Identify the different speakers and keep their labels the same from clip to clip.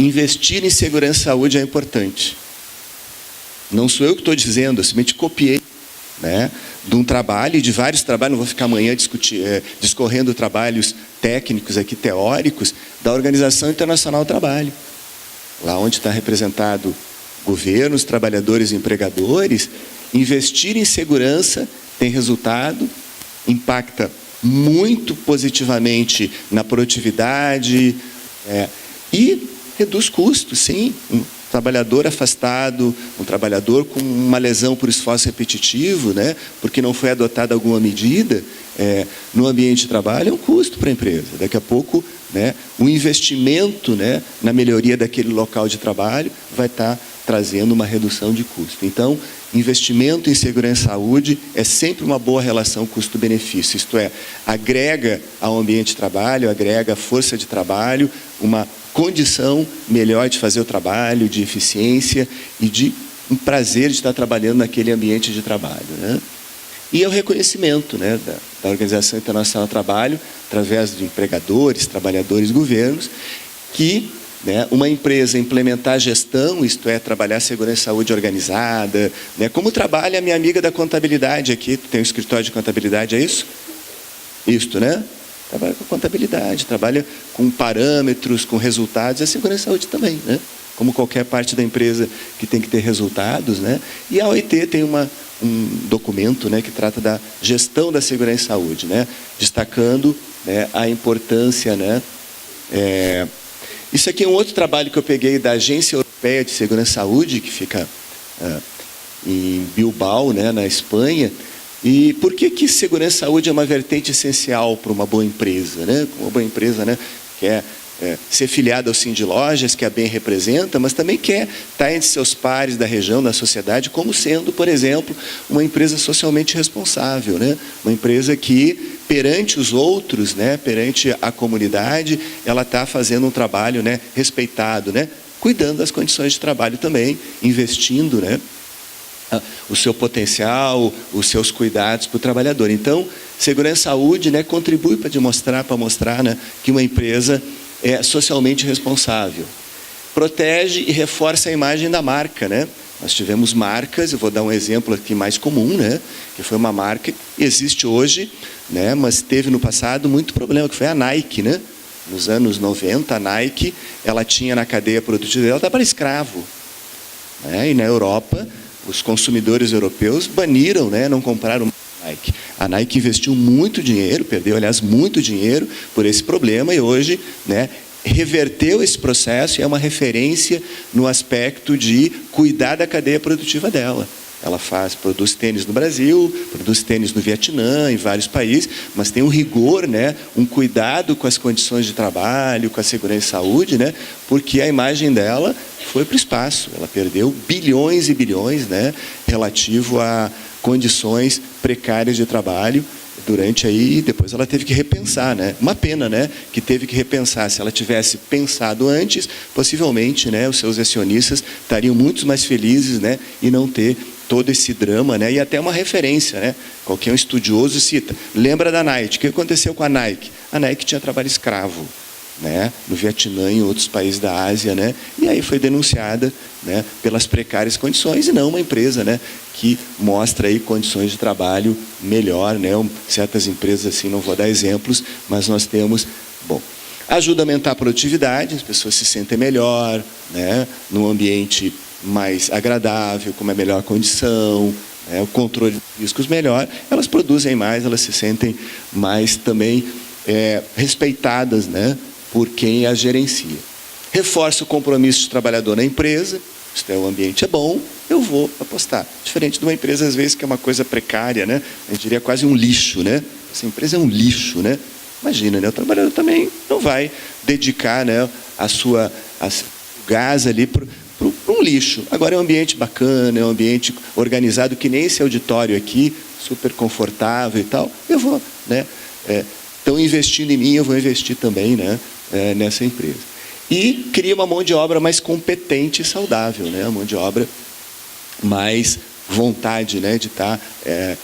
Speaker 1: investir em segurança e saúde é importante. Não sou eu que estou dizendo, eu simplesmente copiei, né, de um trabalho, de vários trabalhos, não vou ficar amanhã discorrendo trabalhos técnicos aqui, teóricos, da Organização Internacional do Trabalho. Lá onde está representado governos, trabalhadores e empregadores, investir em segurança tem resultado, impacta muito positivamente na produtividade e reduz custos, sim. Um trabalhador afastado, um trabalhador com uma lesão por esforço repetitivo, né, porque não foi adotada alguma medida no ambiente de trabalho, é um custo para a empresa. Daqui a pouco, né, o investimento, né, na melhoria daquele local de trabalho vai estar trazendo uma redução de custo. Então, investimento em segurança e saúde é sempre uma boa relação custo-benefício, isto é, agrega ao ambiente de trabalho, agrega força de trabalho, uma condição melhor de fazer o trabalho, de eficiência e de um prazer de estar trabalhando naquele ambiente de trabalho, né? E é o reconhecimento, né, da Organização Internacional do Trabalho, através de empregadores, trabalhadores, governos, que, né, uma empresa implementar gestão, isto é, trabalhar segurança e saúde organizada, né, como trabalha a minha amiga da contabilidade aqui, tem um escritório de contabilidade, é isso? Isto, né? Trabalha com contabilidade, trabalha com parâmetros, com resultados, a segurança e saúde também, né? Como qualquer parte da empresa que tem que ter resultados, né? E a OIT tem um documento, né, que trata da gestão da segurança e saúde, né? Destacando, né, a importância, né? Isso aqui é um outro trabalho que eu peguei da Agência Europeia de Segurança e Saúde, que fica em Bilbao, né, na Espanha. E por que segurança e saúde é uma vertente essencial para uma boa empresa, né? Uma boa empresa, né, quer ser filiada ao Sindilojas, que a bem representa, mas também quer estar entre seus pares da região, da sociedade, como sendo, por exemplo, uma empresa socialmente responsável, né? Uma empresa que, perante os outros, né, perante a comunidade, ela está fazendo um trabalho, né, respeitado, né? Cuidando das condições de trabalho também, investindo, né, o seu potencial, os seus cuidados para o trabalhador. Então, segurança e saúde, né, contribui para mostrar, né, que uma empresa é socialmente responsável. Protege e reforça a imagem da marca, né? Nós tivemos marcas, eu vou dar um exemplo aqui mais comum, né, que foi uma marca que existe hoje, né, mas teve no passado muito problema, que foi a Nike, né? Nos anos 90, a Nike, ela tinha na cadeia produtiva dela, para escravo, né? E na Europa, os consumidores europeus baniram, né, não compraram Nike. A Nike investiu muito dinheiro, perdeu, aliás, muito dinheiro por esse problema e hoje, né, reverteu esse processo e é uma referência no aspecto de cuidar da cadeia produtiva dela. Ela produz tênis no Brasil, produz tênis no Vietnã, em vários países, mas tem um rigor, né, um cuidado com as condições de trabalho, com a segurança e saúde, né, porque a imagem dela foi para o espaço. Ela perdeu bilhões e bilhões, né, relativo a condições precárias de trabalho durante aí, depois ela teve que repensar, né? Uma pena, né, que teve que repensar. Se ela tivesse pensado antes, possivelmente, né, os seus acionistas estariam muito mais felizes, né, e não ter todo esse drama, né, e até uma referência, né? Qualquer um estudioso cita. Lembra da Nike? O que aconteceu com a Nike? A Nike tinha trabalho escravo, né, no Vietnã e em outros países da Ásia, né, e aí foi denunciada, né, pelas precárias condições, e não uma empresa, né, que mostra aí condições de trabalho melhor, né, certas empresas assim, não vou dar exemplos, mas nós temos, bom, ajuda a aumentar a produtividade, as pessoas se sentem melhor, né, num ambiente mais agradável, com uma melhor condição, né, o controle de riscos melhor, elas produzem mais, elas se sentem mais também respeitadas, né, por quem as gerencia. Reforça o compromisso de trabalhador na empresa, o ambiente é bom, eu vou apostar. Diferente de uma empresa, às vezes, que é uma coisa precária, né? A gente diria quase um lixo, né? Essa empresa é um lixo, né? Imagina, né? O trabalhador também não vai dedicar, né, o gás ali para um lixo. Agora é um ambiente bacana, é um ambiente organizado, que nem esse auditório aqui, super confortável e tal. Eu vou, né? Estão investindo em mim, eu vou investir também, né, nessa empresa. E cria uma mão de obra mais competente e saudável, né? Uma mão de obra mais vontade, né, de estar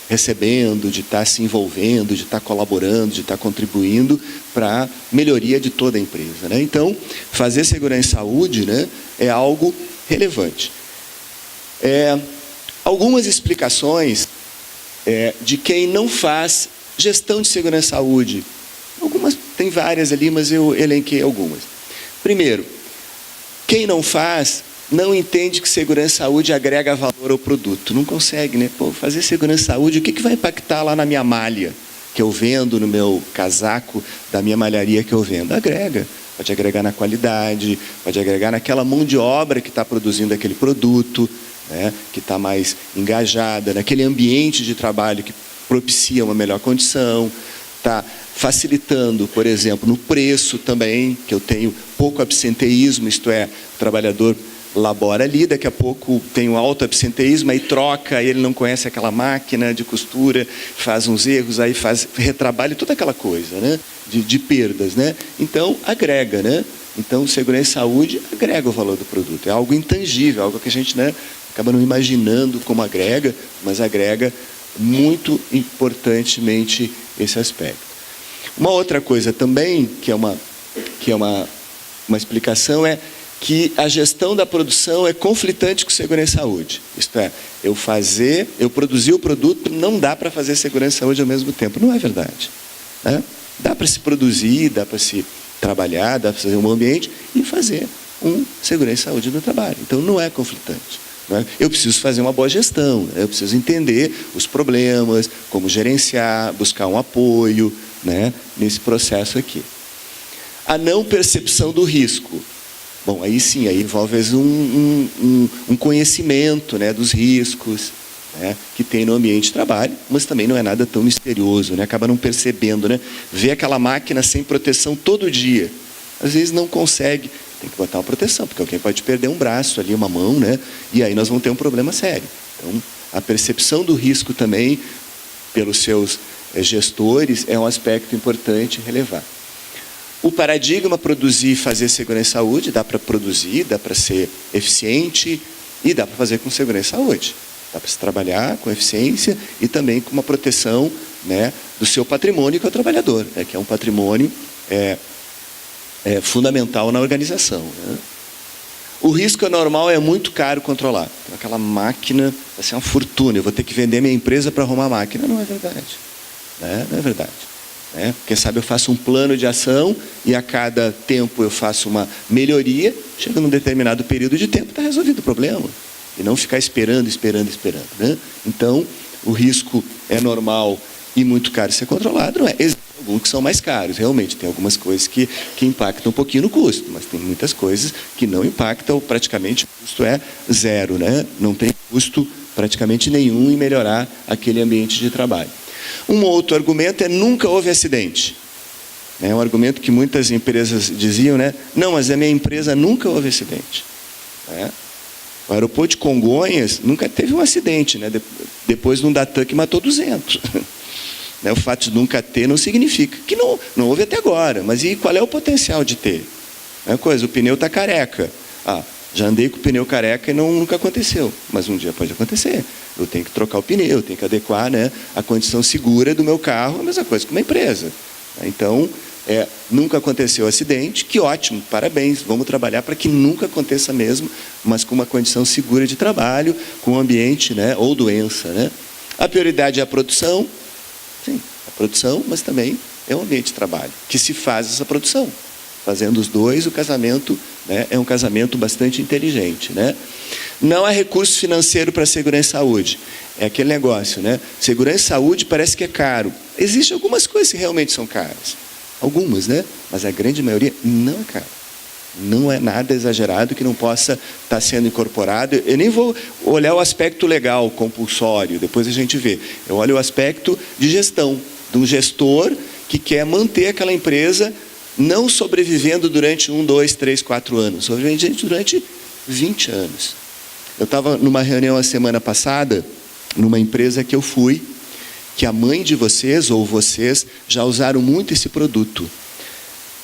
Speaker 1: recebendo, de estar se envolvendo, de estar colaborando, de estar contribuindo para a melhoria de toda a empresa, né? Então, fazer segurança e saúde, né, é algo relevante. Algumas explicações de quem não faz gestão de segurança e saúde. Algumas, tem várias ali, mas eu elenquei algumas. Primeiro, quem não faz não entende que segurança e saúde agrega valor ao produto. Não consegue, né? Pô, fazer segurança e saúde, o que vai impactar lá na minha malha que eu vendo, no meu casaco da minha malharia que eu vendo? Agrega. Pode agregar na qualidade, pode agregar naquela mão de obra que está produzindo aquele produto, né? Que está mais engajada, naquele ambiente de trabalho que propicia uma melhor condição, está facilitando, por exemplo, no preço também, que eu tenho pouco absenteísmo, isto é, o trabalhador labora ali, daqui a pouco tem um alto absenteísmo, aí troca, aí ele não conhece aquela máquina de costura, faz uns erros, aí faz retrabalho, toda aquela coisa, né? De perdas, né? Então, agrega, né? Então, segurança e saúde agrega o valor do produto. É algo intangível, algo que a gente, né, acaba não imaginando como agrega, mas agrega muito importantemente esse aspecto. Uma outra coisa também, que é uma explicação, é que a gestão da produção é conflitante com segurança e saúde. Isto é, eu produzir o produto, não dá para fazer segurança e saúde ao mesmo tempo. Não é verdade, né? Dá para se produzir, dá para se trabalhar, dá para fazer um ambiente e fazer segurança e saúde no trabalho. Então, não é conflitante. Né? Eu preciso fazer uma boa gestão, né? Eu preciso entender os problemas, como gerenciar, buscar um apoio, né, nesse processo aqui. A não percepção do risco. Bom, aí sim, aí envolve um conhecimento, né, dos riscos, né, que tem no ambiente de trabalho, mas também não é nada tão misterioso, né, acaba não percebendo, né, vê aquela máquina sem proteção todo dia, às vezes não consegue, tem que botar uma proteção, porque alguém pode perder um braço ali, uma mão, né, e aí nós vamos ter um problema sério. Então, a percepção do risco também, pelos seus gestores, é um aspecto importante relevar. O paradigma produzir e fazer segurança e saúde, dá para produzir, dá para ser eficiente e dá para fazer com segurança e saúde. Dá para se trabalhar com eficiência e também com uma proteção, né, do seu patrimônio, que é o trabalhador, né, que é um patrimônio fundamental na organização, né? O risco anormal é muito caro controlar. Então, aquela máquina vai ser uma fortuna, eu vou ter que vender minha empresa para arrumar a máquina. Não é verdade, né? Não é verdade. Quem sabe eu faço um plano de ação e a cada tempo eu faço uma melhoria, chega num determinado período de tempo, está resolvido o problema. E não ficar esperando, né? Então, o risco é normal e muito caro ser controlado, não é? Existem alguns que são mais caros, realmente. Tem algumas coisas que impactam um pouquinho no custo, mas tem muitas coisas que não impactam, praticamente o custo é zero, né? Não tem custo praticamente nenhum em melhorar aquele ambiente de trabalho. Um outro argumento é nunca houve acidente. É um argumento que muitas empresas diziam, né? Não, mas a minha empresa nunca houve acidente. O aeroporto de Congonhas nunca teve um acidente, né? Depois de um Datan que matou 200. O fato de nunca ter não significa que não houve até agora. Mas e qual é o potencial de ter? É uma coisa, o pneu está careca. Já andei com o pneu careca e nunca aconteceu. Mas um dia pode acontecer. Eu tenho que trocar o pneu, eu tenho que adequar, né, a condição segura do meu carro, a mesma coisa que uma empresa. Então, nunca aconteceu acidente, que ótimo, parabéns, vamos trabalhar para que nunca aconteça mesmo, mas com uma condição segura de trabalho, com um ambiente, né, ou doença, né? A prioridade é a produção, sim, a produção, mas também é um ambiente de trabalho, que se faz essa produção. Fazendo os dois, o casamento, né, é um casamento bastante inteligente, né? Não há recurso financeiro para segurança e saúde. É aquele negócio, né? Segurança e saúde parece que é caro. Existem algumas coisas que realmente são caras. Algumas, né? Mas a grande maioria não é caro. Não é nada exagerado que não possa estar sendo incorporado. Eu nem vou olhar o aspecto legal, compulsório, depois a gente vê. Eu olho o aspecto de gestão, de um gestor que quer manter aquela empresa não sobrevivendo durante 1, 2, 3, 4 anos, sobrevivendo durante 20 anos. Eu estava numa reunião a semana passada, numa empresa que eu fui, que a mãe de vocês, ou vocês, já usaram muito esse produto.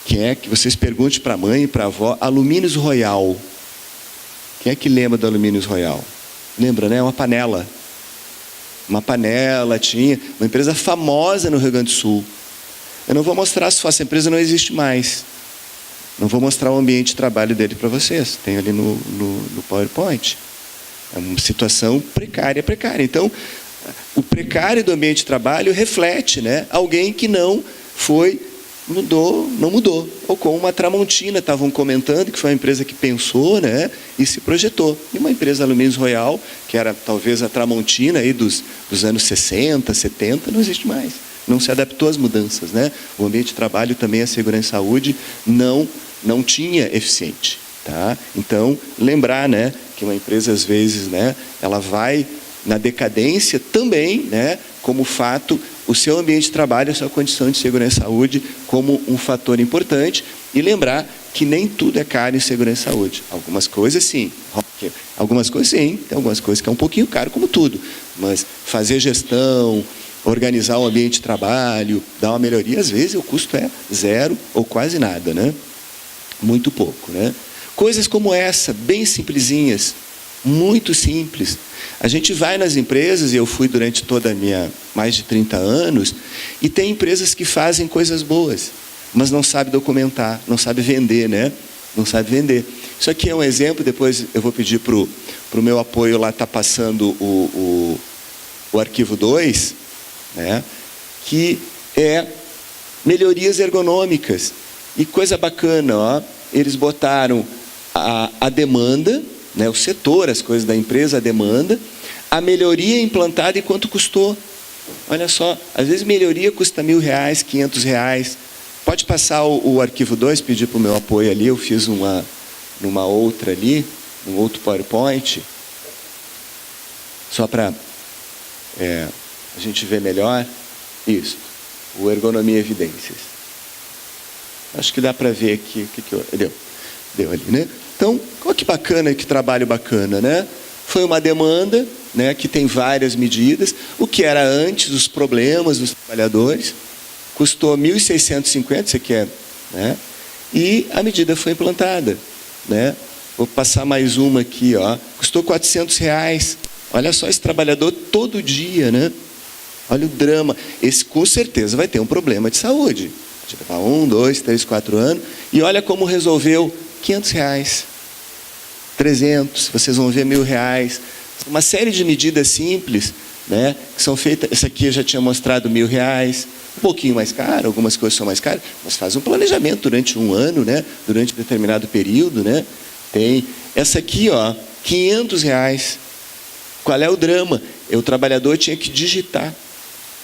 Speaker 1: Que é que vocês perguntem para a mãe e para a avó, Alumínios Royal. Quem é que lembra do Alumínios Royal? Lembra, né? É uma panela. uma panela, tinha uma empresa famosa no Rio Grande do Sul. Eu não vou mostrar as fotos, essa empresa não existe mais. Não vou mostrar o ambiente de trabalho dele para vocês, tem ali no PowerPoint. É uma situação precária. Então, o precário do ambiente de trabalho reflete, né, alguém que não mudou. Ou como uma Tramontina, estavam comentando que foi uma empresa que pensou, né, e se projetou. E uma empresa Alumínios Royal, que era talvez a Tramontina aí dos anos 60, 70, não existe mais. Não se adaptou às mudanças, né? O ambiente de trabalho também, a segurança e saúde, não tinha eficiente. Tá? Então, lembrar, né, que uma empresa, às vezes, né, ela vai na decadência também, né, como fato, o seu ambiente de trabalho, a sua condição de segurança e saúde como um fator importante. E lembrar que nem tudo é caro em segurança e saúde. Algumas coisas, sim. Algumas coisas, sim. Tem algumas coisas que é um pouquinho caro, como tudo. Mas fazer gestão, organizar o ambiente de trabalho, dar uma melhoria, às vezes o custo é zero ou quase nada, né? Muito pouco, né? Coisas como essa, bem simplesinhas, muito simples. A gente vai nas empresas, e eu fui durante toda a minha mais de 30 anos, e tem empresas que fazem coisas boas, mas não sabe documentar, não sabe vender, né? Não sabe vender. Isso aqui é um exemplo, depois eu vou pedir para o meu apoio lá, está passando o arquivo 2, né? Que é melhorias ergonômicas. E coisa bacana, ó, eles botaram a demanda, né, o setor, as coisas da empresa, a demanda, a melhoria implantada e quanto custou. Olha só, às vezes melhoria custa R$1.000, R$500. Pode passar o arquivo 2, pedir para o meu apoio ali, eu fiz numa outra ali, um outro PowerPoint, só para a gente ver melhor. Isso, o Ergonomia Evidências. Acho que dá para ver aqui o que deu ali, né? Então, olha que bacana, que trabalho bacana, né? Foi uma demanda, né, que tem várias medidas. O que era antes, os problemas dos trabalhadores, custou R$1.650, isso aqui é, né? E a medida foi implantada, né? Vou passar mais uma aqui, ó. Custou R$400. Olha só, esse trabalhador todo dia, né? Olha o drama. Esse com certeza vai ter um problema de saúde. Vai levar 1, 2, 3, 4 anos. E olha como resolveu R$500, 300, vocês vão ver R$1.000. Uma série de medidas simples, né, que são feitas. Essa aqui eu já tinha mostrado R$1.000, um pouquinho mais caro, algumas coisas são mais caras, mas faz um planejamento durante um ano, né, durante um determinado período, né. Tem essa aqui, ó, R$500. Qual é o drama? O trabalhador tinha que digitar.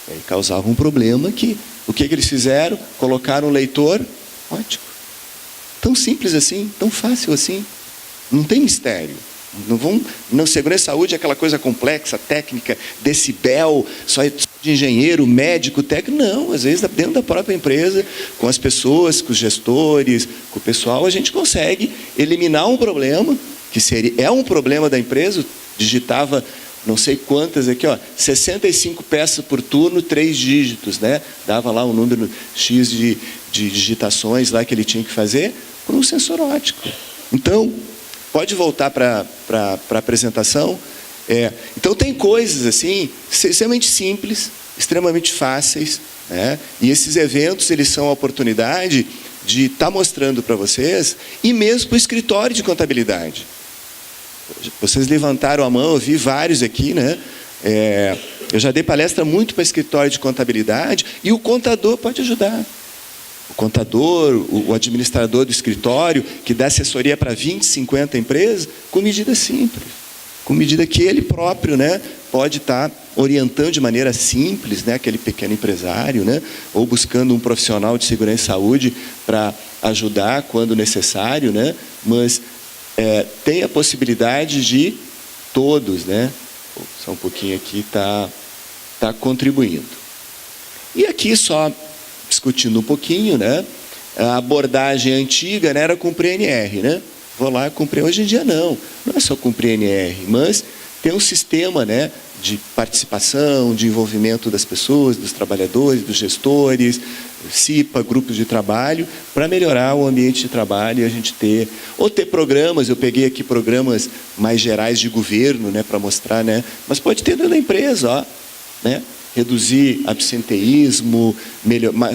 Speaker 1: Aí causava um problema que o que eles fizeram? Colocaram um leitor ótico. Tão simples assim, tão fácil assim. Não tem mistério. Não, segurança e saúde é aquela coisa complexa, técnica, decibel, só de engenheiro, médico, técnico. Não, às vezes dentro da própria empresa, com as pessoas, com os gestores, com o pessoal, a gente consegue eliminar um problema, que é um problema da empresa. Digitava não sei quantas aqui, ó, 65 peças por turno, 3 dígitos, né? Dava lá um número X de digitações lá que ele tinha que fazer por um sensor óptico. Então, pode voltar para a apresentação. Então, tem coisas assim, extremamente simples, extremamente fáceis, né? E esses eventos, eles são a oportunidade de estar mostrando para vocês, e mesmo para o escritório de contabilidade. Vocês levantaram a mão, eu vi vários aqui, né? Eu já dei palestra muito para escritório de contabilidade, e o contador pode ajudar. O contador, o administrador do escritório, que dá assessoria para 20, 50 empresas, com medida simples, com medida que ele próprio, né, pode estar orientando de maneira simples, né, aquele pequeno empresário, né, ou buscando um profissional de segurança e saúde para ajudar quando necessário, né, mas tem a possibilidade de todos, né, só um pouquinho aqui, tá contribuindo. E aqui só discutindo um pouquinho, né, a abordagem antiga, né, era cumprir NR, né? Vou lá cumprir. Hoje em dia não é só cumprir NR, mas tem um sistema, né, de participação, de envolvimento das pessoas, dos trabalhadores, dos gestores, CIPA, grupos de trabalho, para melhorar o ambiente de trabalho e a gente ter programas. Eu peguei aqui programas mais gerais de governo, né, para mostrar, né, mas pode ter dentro da empresa, ó. né? Reduzir absenteísmo,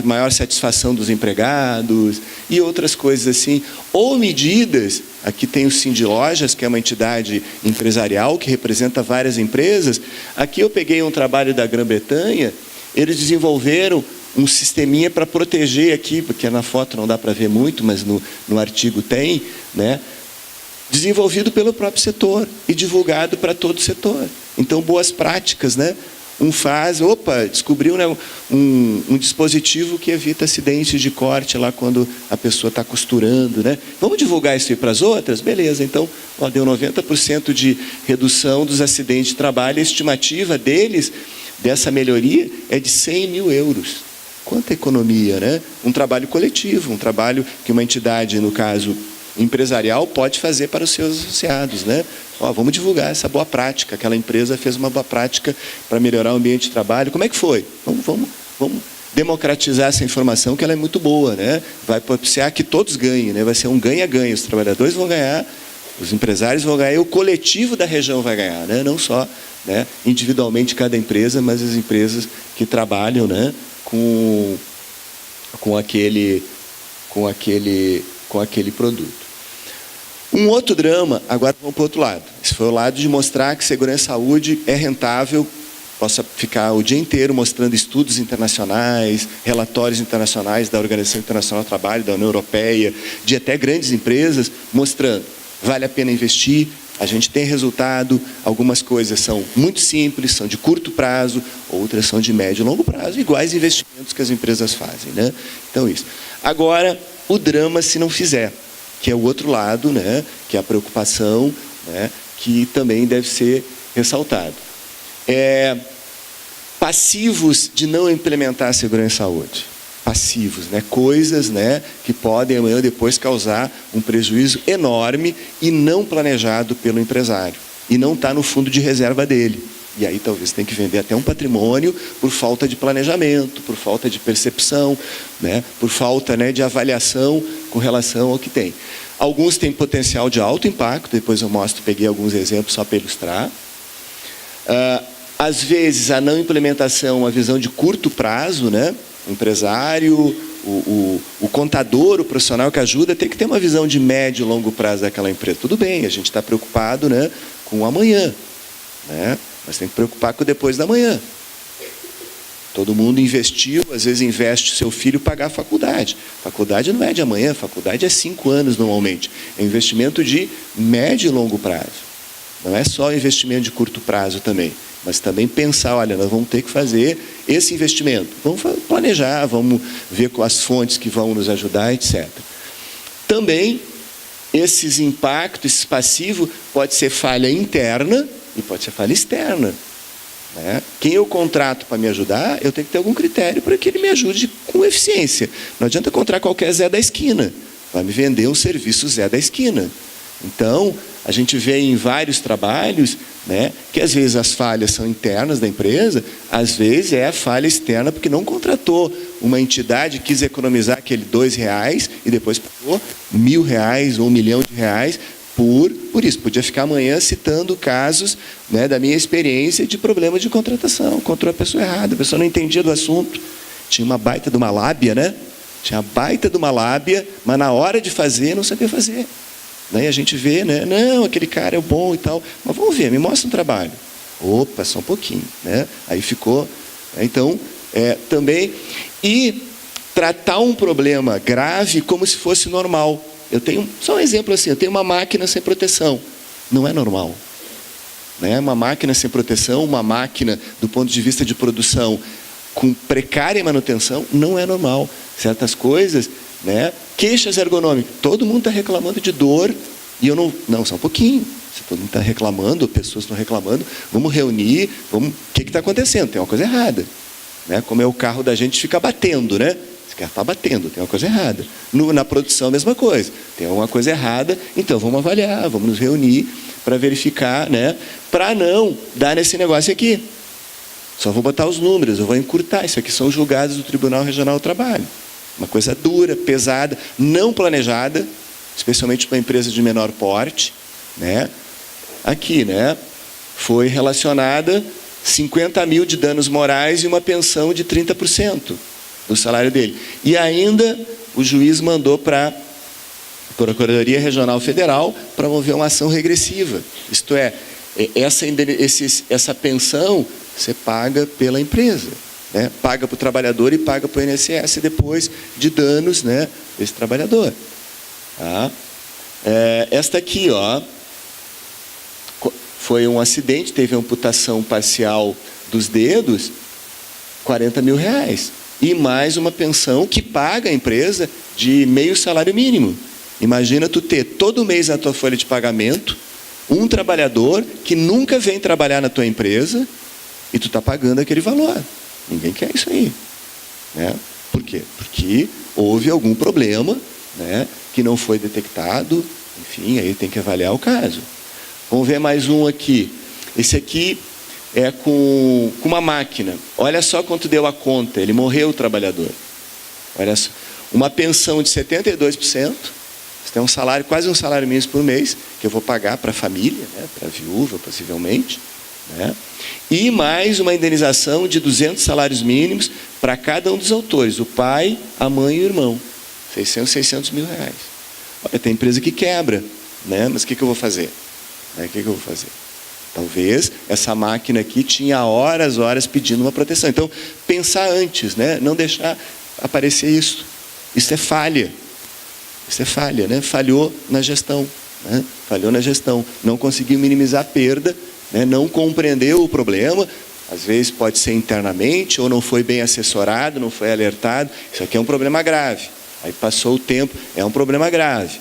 Speaker 1: maior satisfação dos empregados e outras coisas assim. Ou medidas, aqui tem o Sindilojas, que é uma entidade empresarial que representa várias empresas. Aqui eu peguei um trabalho da Grã-Bretanha, eles desenvolveram um sisteminha para proteger aqui, porque na foto não dá para ver muito, mas no artigo tem, né? Desenvolvido pelo próprio setor e divulgado para todo o setor. Então, boas práticas, né? Descobriu, né, um dispositivo que evita acidentes de corte lá quando a pessoa está costurando, né? Vamos divulgar isso aí para as outras? Beleza, então, deu 90% de redução dos acidentes de trabalho. A estimativa deles, dessa melhoria, é de 100 mil euros. Quanta economia, né? Um trabalho coletivo, um trabalho que uma entidade, no caso empresarial, pode fazer para os seus associados, né? Vamos divulgar essa boa prática. Aquela empresa fez uma boa prática para melhorar o ambiente de trabalho. Como é que foi? Vamos democratizar essa informação, que ela é muito boa, né? Vai propiciar que todos ganhem, né? Vai ser um ganha-ganha. Os trabalhadores vão ganhar, os empresários vão ganhar, e o coletivo da região vai ganhar, né? Não só, né, individualmente cada empresa, mas as empresas que trabalham, né, com aquele produto. Um outro drama, agora vamos para o outro lado. Esse foi o lado de mostrar que segurança e saúde é rentável. Posso ficar o dia inteiro mostrando estudos internacionais, relatórios internacionais da Organização Internacional do Trabalho, da União Europeia, de até grandes empresas, mostrando vale a pena investir, a gente tem resultado, algumas coisas são muito simples, são de curto prazo, outras são de médio e longo prazo, iguais investimentos que as empresas fazem, né? Então, isso. Agora, o drama se não fizer, que é o outro lado, né? Que é a preocupação, né? Que também deve ser ressaltado. Passivos de não implementar a segurança e saúde. Passivos, né? Coisas, né, que podem amanhã ou depois causar um prejuízo enorme e não planejado pelo empresário. E não está no fundo de reserva dele. E aí talvez tenha que vender até um patrimônio por falta de planejamento, por falta de percepção, né, por falta, né, de avaliação com relação ao que tem. Alguns têm potencial de alto impacto, depois eu mostro, peguei alguns exemplos só para ilustrar. Às vezes a não implementação, uma visão de curto prazo, né? O empresário, o contador, o profissional que ajuda, tem que ter uma visão de médio e longo prazo daquela empresa. Tudo bem, a gente está preocupado, né, com o amanhã, né? Mas tem que preocupar com o depois da manhã. Todo mundo investiu, às vezes investe o seu filho pagar a faculdade. Faculdade não é de amanhã, faculdade é 5 anos normalmente. É investimento de médio e longo prazo. Não é só investimento de curto prazo também, mas também pensar, olha, nós vamos ter que fazer esse investimento. Vamos planejar, vamos ver com as fontes que vão nos ajudar, etc. Também, esses impactos, esse passivo, pode ser falha interna e pode ser falha externa. Né? Quem eu contrato para me ajudar, eu tenho que ter algum critério para que ele me ajude com eficiência. Não adianta contratar qualquer Zé da esquina. Vai me vender um serviço Zé da esquina. Então, a gente vê em vários trabalhos, né, que às vezes as falhas são internas da empresa, às vezes é a falha externa porque não contratou uma entidade, quis economizar aquele R$2 e depois pagou R$1.000 ou R$1.000.000 por isso. Podia ficar amanhã citando casos, né, da minha experiência de problema de contratação. Contratou a pessoa errada, a pessoa não entendia do assunto. Tinha uma baita de uma lábia, né? Tinha baita de uma lábia, mas na hora de fazer, não sabia fazer. Daí a gente vê, né? Não, aquele cara é bom e tal. Mas vamos ver, me mostra um trabalho. Opa, só um pouquinho, né? Aí ficou. Então, também. E tratar um problema grave como se fosse normal. Eu tenho, só um exemplo assim, eu tenho uma máquina sem proteção. Não é normal. Né? Uma máquina sem proteção, uma máquina, do ponto de vista de produção, com precária manutenção, não é normal. Certas coisas, né? Queixas ergonômicas. Todo mundo está reclamando de dor e eu não... Não, só um pouquinho. Se todo mundo está reclamando, pessoas estão reclamando, vamos reunir, vamos... O que está acontecendo? Tem uma coisa errada. Né? Como é o carro da gente fica batendo, né? Esse carro está batendo, tem uma coisa errada. Na produção, a mesma coisa. Tem alguma coisa errada, então vamos avaliar, vamos nos reunir para verificar, né? Para não dar nesse negócio aqui. Só vou botar os números, eu vou encurtar. Isso aqui são os julgados do Tribunal Regional do Trabalho. Uma coisa dura, pesada, não planejada, especialmente para uma empresa de menor porte, né? Aqui, né? Foi relacionada 50 mil de danos morais e uma pensão de 30% do salário dele. E ainda o juiz mandou para a Procuradoria Regional Federal promover uma ação regressiva. Isto é, essa pensão você paga pela empresa, né? Paga para o trabalhador e paga para o INSS depois de danos, né, desse trabalhador. Tá? Esta aqui, ó, foi um acidente, teve amputação parcial dos dedos, 40 mil reais. E mais uma pensão que paga a empresa de meio salário mínimo. Imagina tu ter todo mês na tua folha de pagamento um trabalhador que nunca vem trabalhar na tua empresa e tu está pagando aquele valor. Ninguém quer isso aí, né? Por quê? Porque houve algum problema, né, que não foi detectado. Enfim, aí tem que avaliar o caso. Vamos ver mais um aqui. Esse aqui é com uma máquina. Olha só quanto deu a conta. Ele morreu, o trabalhador. Olha só. Uma pensão de 72%. Você tem um salário, quase um salário mínimo por mês, que eu vou pagar para a família, né, para a viúva, possivelmente. Né? E mais uma indenização de 200 salários mínimos para cada um dos autores. O pai, a mãe e o irmão. 600 mil reais. Olha, tem empresa que quebra, né? Mas o que eu vou fazer? O que eu vou fazer? Talvez essa máquina aqui tinha horas pedindo uma proteção. Então, pensar antes, né? Não deixar aparecer isso. Isso é falha. Isso é falha, né? Falhou na gestão. Né? Falhou na gestão. Não conseguiu minimizar a perda, né? Não compreendeu o problema. Às vezes pode ser internamente, ou não foi bem assessorado, não foi alertado. Isso aqui é um problema grave. Aí passou o tempo, é um problema grave.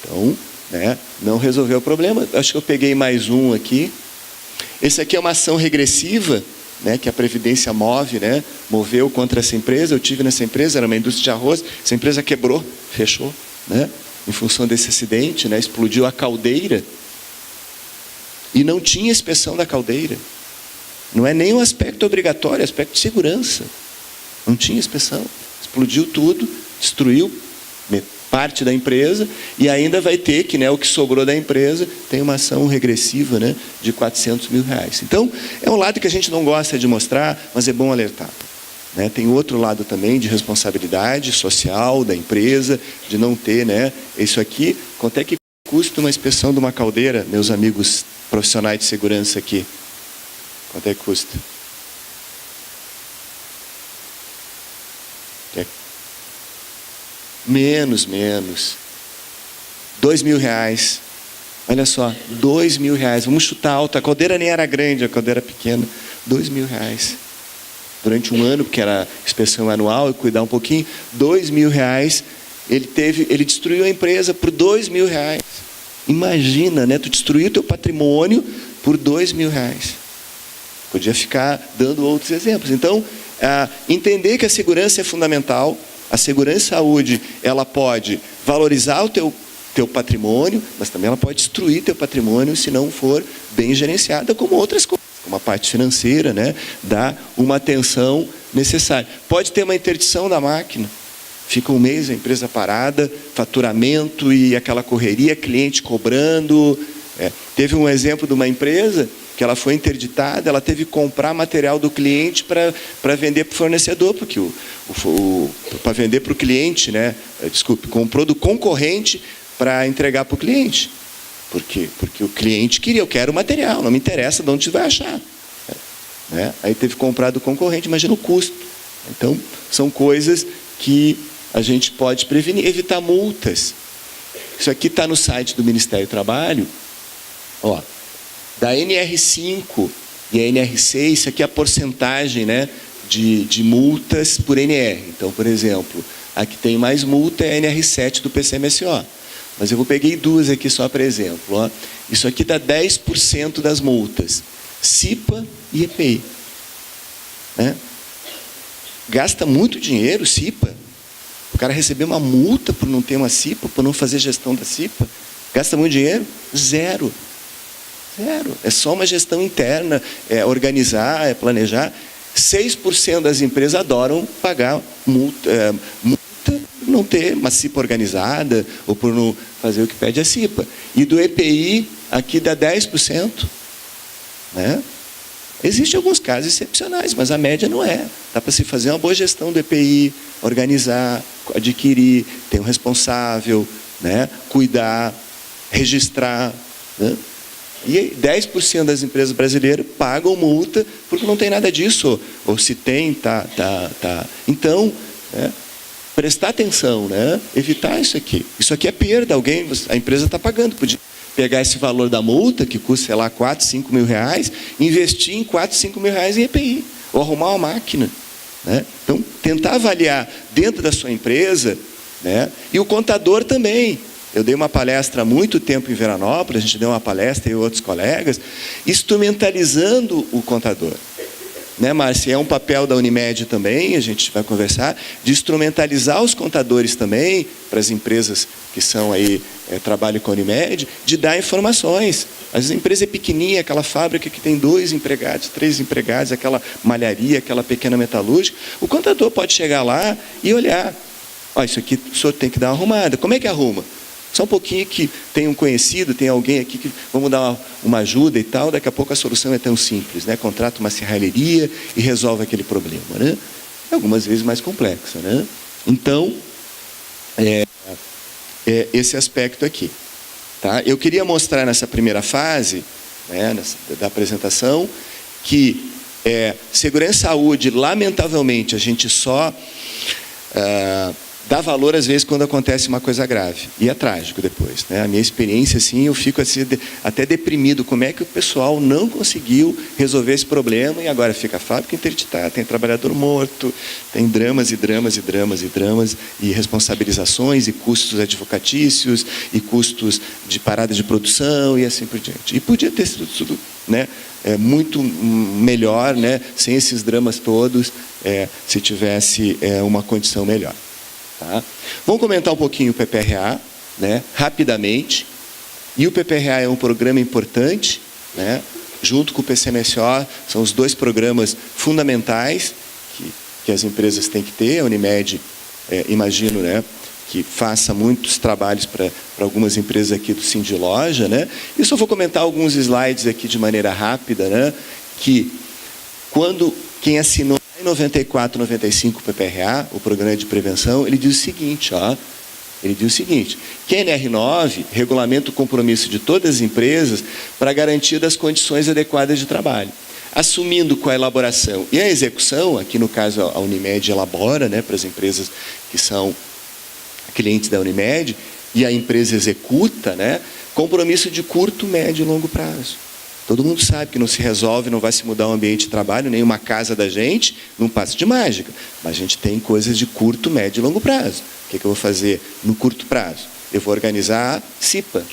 Speaker 1: Então, né, não resolveu o problema. Acho que eu peguei mais um aqui. Esse aqui é uma ação regressiva, né, que a Previdência move, né, moveu contra essa empresa. Eu tive nessa empresa, era uma indústria de arroz. Essa empresa quebrou, fechou, né, em função desse acidente, né, explodiu a caldeira. E não tinha inspeção da caldeira. Não é nem um aspecto obrigatório, é aspecto de segurança. Não tinha inspeção. Explodiu tudo, destruiu parte da empresa e ainda vai ter que, né, o que sobrou da empresa tem uma ação regressiva, né, de 400 mil reais. Então, é um lado que a gente não gosta de mostrar, mas é bom alertar. Né? Tem outro lado também de responsabilidade social da empresa, de não ter, né, isso aqui. Quanto é que custa uma inspeção de uma caldeira, meus amigos profissionais de segurança aqui? Quanto é que custa? Menos. 2 mil reais. Olha só, 2 mil reais. Vamos chutar alto. A caldeira nem era grande, a caldeira pequena. 2 mil reais. Durante um ano, porque era inspeção anual e cuidar um pouquinho, 2 mil reais. Ele destruiu a empresa por 2 mil reais. Imagina, né? Tu destruiu o teu patrimônio por 2 mil reais. Podia ficar dando outros exemplos. Então, entender que a segurança é fundamental. A segurança e saúde, ela pode valorizar o teu patrimônio, mas também ela pode destruir teu patrimônio se não for bem gerenciada, como outras coisas, como a parte financeira, né? Dá uma atenção necessária. Pode ter uma interdição da máquina, fica um mês a empresa parada, faturamento e aquela correria, cliente cobrando. Teve um exemplo de uma empresa que ela foi interditada, ela teve que comprar material do cliente para vender para o fornecedor, porque para vender para o cliente, né? Desculpe, comprou do concorrente para entregar para o cliente. Por quê? Porque o cliente queria, eu quero o material, não me interessa de onde você vai achar. Né? Aí teve que comprar do concorrente, imagina o custo. Então, são coisas que a gente pode prevenir, evitar multas. Isso aqui está no site do Ministério do Trabalho. Ó, da NR5 e a NR6, isso aqui é a porcentagem, né, de multas por NR. Então, por exemplo, a que tem mais multa é a NR7 do PCMSO. Mas eu peguei duas aqui só para exemplo. Ó. Isso aqui dá 10% das multas. CIPA e EPI. Né? Gasta muito dinheiro, CIPA. O cara receber uma multa por não ter uma CIPA, por não fazer gestão da CIPA. Gasta muito dinheiro? Zero. É só uma gestão interna, é organizar, é planejar. 6% das empresas adoram pagar multa por não ter uma CIPA organizada ou por não fazer o que pede a CIPA. E do EPI, aqui dá 10%. Né? Existem alguns casos excepcionais, mas a média não é. Dá para se fazer uma boa gestão do EPI, organizar, adquirir, ter um responsável, né? Cuidar, registrar, né? E 10% das empresas brasileiras pagam multa porque não tem nada disso. Ou se tem, tá. Então, né? Prestar atenção, né? Evitar isso aqui. Isso aqui é perda, a empresa está pagando. Podia pegar esse valor da multa, que custa, sei lá, 4, 5 mil reais, investir em 4, 5 mil reais em EPI, ou arrumar uma máquina. Né? Então, tentar avaliar dentro da sua empresa, né? E o contador também. Eu dei uma palestra há muito tempo em Veranópolis, a gente deu uma palestra e outros colegas, instrumentalizando o contador. Né, Márcia? É um papel da Unimed também, a gente vai conversar, de instrumentalizar os contadores também, para as empresas que são aí, trabalham com a Unimed, de dar informações. Às vezes a empresa é pequenininha, aquela fábrica que tem 2 empregados, 3 empregados, aquela malharia, aquela pequena metalúrgica, o contador pode chegar lá e olhar. Ó, isso aqui o senhor tem que dar uma arrumada. Como é que arruma? Só um pouquinho que tem um conhecido, tem alguém aqui que vamos dar uma ajuda e tal, daqui a pouco a solução é tão simples, né? Contrata uma serralheria e resolve aquele problema, né? Algumas vezes mais complexa, né? Então, esse aspecto aqui. Tá? Eu queria mostrar nessa primeira fase, né, da apresentação, que segurança e saúde, lamentavelmente, a gente só dá valor às vezes quando acontece uma coisa grave, e é trágico depois, né? A minha experiência, assim, eu fico assim, até deprimido, como é que o pessoal não conseguiu resolver esse problema, e agora fica a fábrica interditada, tem trabalhador morto, tem dramas e dramas e dramas e dramas, e responsabilizações, e custos advocatícios, e custos de parada de produção, e assim por diante. E podia ter sido tudo, né, muito melhor, né, sem esses dramas todos, se tivesse uma condição melhor. Tá? Vamos comentar um pouquinho o PPRA, né, rapidamente. E o PPRA é um programa importante, né, junto com o PCMSO, são os 2 programas fundamentais que as empresas têm que ter. A Unimed, imagino, né, que faça muitos trabalhos para algumas empresas aqui do Sindiloja, né? E só vou comentar alguns slides aqui de maneira rápida, né, que quando quem assinou em 94, 95 o PPRA, o Programa de Prevenção, ele diz o seguinte, ó, ele diz o seguinte: QNR9 regulamenta o compromisso de todas as empresas para garantia das condições adequadas de trabalho, assumindo com a elaboração e a execução, aqui no caso a Unimed elabora, né, para as empresas que são clientes da Unimed, e a empresa executa, né, compromisso de curto, médio e longo prazo. Todo mundo sabe que não se resolve, não vai se mudar o ambiente de trabalho, nem uma casa da gente, num passe de mágica. Mas a gente tem coisas de curto, médio e longo prazo. O que eu vou fazer no curto prazo? Eu vou organizar a CIPA,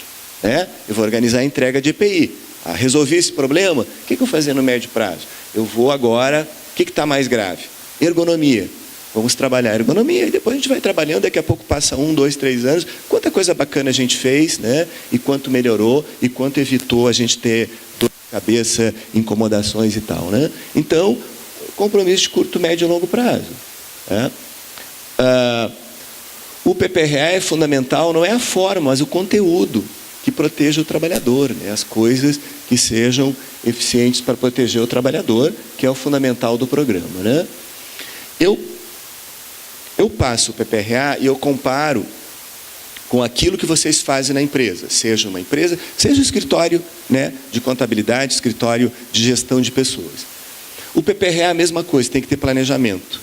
Speaker 1: né? Eu vou organizar a entrega de EPI. Resolvi esse problema? O que eu vou fazer no médio prazo? Eu vou agora, o que está mais grave? Ergonomia. Vamos trabalhar a ergonomia e depois a gente vai trabalhando, daqui a pouco passa 1, 2, 3 anos, quanta coisa bacana a gente fez, né? E quanto melhorou e quanto evitou a gente ter dor de cabeça, incomodações e tal, né? Então, compromisso de curto, médio e longo prazo. Né? O PPRA é fundamental, não é a forma, mas o conteúdo que proteja o trabalhador, né? As coisas que sejam eficientes para proteger o trabalhador, que é o fundamental do programa, né? Eu passo o PPRA e eu comparo com aquilo que vocês fazem na empresa, seja uma empresa, seja um escritório, né, de contabilidade, escritório de gestão de pessoas. O PPRA é a mesma coisa, tem que ter planejamento.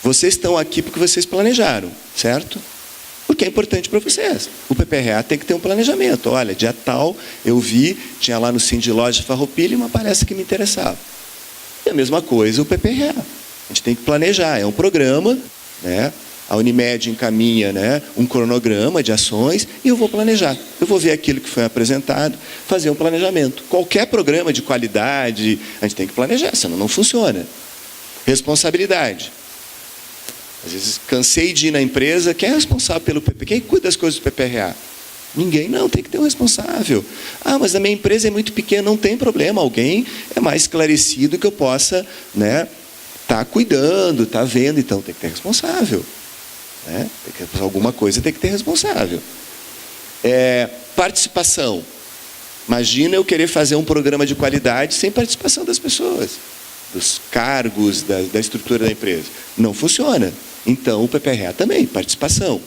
Speaker 1: Vocês estão aqui porque vocês planejaram, certo? Porque é importante para vocês. O PPRA tem que ter um planejamento. Olha, dia tal, eu vi, tinha lá no Sindiloja Farroupilha uma palestra que me interessava. E a mesma coisa o PPRA. A gente tem que planejar, é um programa, né? A Unimed encaminha, né, um cronograma de ações e eu vou planejar. Eu vou ver aquilo que foi apresentado, fazer um planejamento. Qualquer programa de qualidade, a gente tem que planejar, senão não funciona. Responsabilidade. Às vezes cansei de ir na empresa, quem é responsável pelo PPRA? Quem cuida das coisas do PPRA? Ninguém, não, tem que ter um responsável. Ah, mas a minha empresa é muito pequena, não tem problema, alguém é mais esclarecido que eu possa, né, tá cuidando, tá vendo, então tem que ter responsável. Né? Alguma coisa tem que ter responsável. Participação. Imagina eu querer fazer um programa de qualidade sem participação das pessoas, dos cargos, da estrutura da empresa. Não funciona. Então, o PPRA também, participação.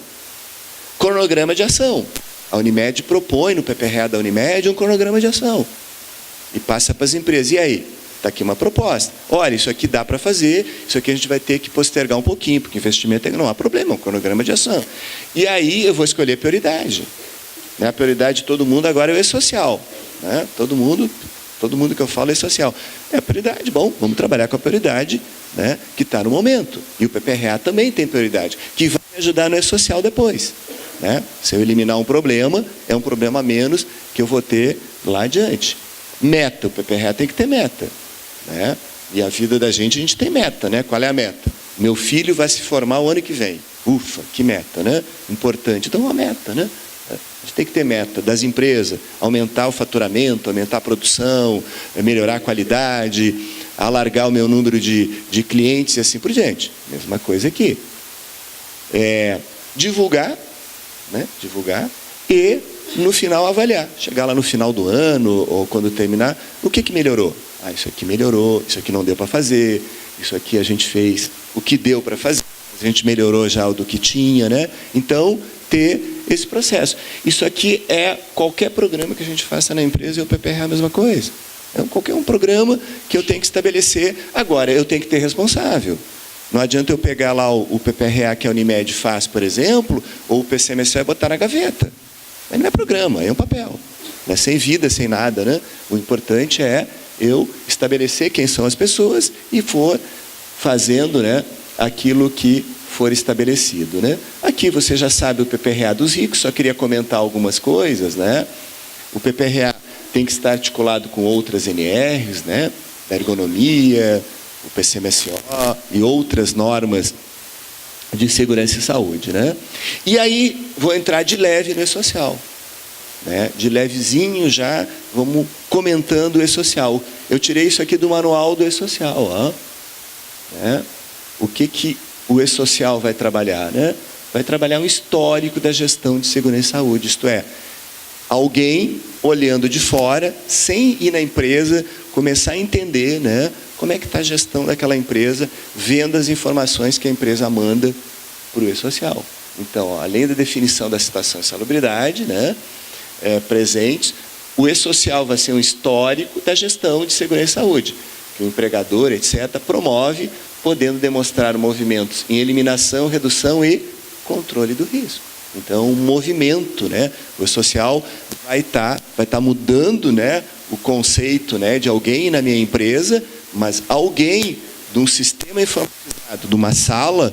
Speaker 1: Cronograma de ação. A Unimed propõe no PPRA da Unimed um cronograma de ação. E passa para as empresas. E aí? Está aqui uma proposta. Olha, isso aqui dá para fazer, isso aqui a gente vai ter que postergar um pouquinho, porque investimento não há problema, é um cronograma de ação. E aí eu vou escolher prioridade. Né? A prioridade de todo mundo agora é o E-Social. Né? Todo mundo que eu falo é social. É a prioridade. Bom, vamos trabalhar com a prioridade, né, que está no momento. E o PPRA também tem prioridade, que vai me ajudar no E-Social depois. Né? Se eu eliminar um problema, é um problema a menos que eu vou ter lá adiante. Meta, o PPRA tem que ter meta. Né? E a vida da gente, a gente tem meta. Né? Qual é a meta? Meu filho vai se formar o ano que vem. Ufa, que meta, né? Importante. Então, uma meta, né? A gente tem que ter meta das empresas, aumentar o faturamento, aumentar a produção, melhorar a qualidade, alargar o meu número de clientes e assim por diante. Mesma coisa aqui. Divulgar, né? Divulgar e, no final, avaliar. Chegar lá no final do ano ou quando terminar, o que melhorou? Isso aqui melhorou, isso aqui não deu para fazer, isso aqui a gente fez o que deu para fazer, a gente melhorou já o do que tinha, né? Então, ter esse processo. Isso aqui é qualquer programa que a gente faça na empresa e o PPRA é a mesma coisa. É qualquer um programa que eu tenho que estabelecer. Agora, eu tenho que ter responsável. Não adianta eu pegar lá o PPRA que a Unimed faz, por exemplo, ou o PCMSO e botar na gaveta. Mas não é programa, é um papel. Não é sem vida, sem nada, né? O importante é eu estabelecer quem são as pessoas e for fazendo, né, aquilo que for estabelecido, né? Aqui você já sabe o PPRA dos ricos, só queria comentar algumas coisas, né? O PPRA tem que estar articulado com outras NRs, né? Da ergonomia, o PCMSO e outras normas de segurança e saúde, né? E aí vou entrar de leve no E-Social. Né? De levezinho já, vamos comentando o E-Social. Eu tirei isso aqui do manual do E-Social. Né? O que o E-Social vai trabalhar? Né? Vai trabalhar um histórico da gestão de segurança e saúde, isto é, alguém olhando de fora, sem ir na empresa, começar a entender, né, como é que está a gestão daquela empresa, vendo as informações que a empresa manda para o E-Social. Então, além da definição da situação de salubridade, né, presentes, o E-Social vai ser um histórico da gestão de segurança e saúde, que o empregador, etc., promove, podendo demonstrar movimentos em eliminação, redução e controle do risco. Então, um movimento, né? O E-Social vai estar mudando, né, o conceito, né, de alguém na minha empresa, mas alguém de um sistema informatizado, de uma sala,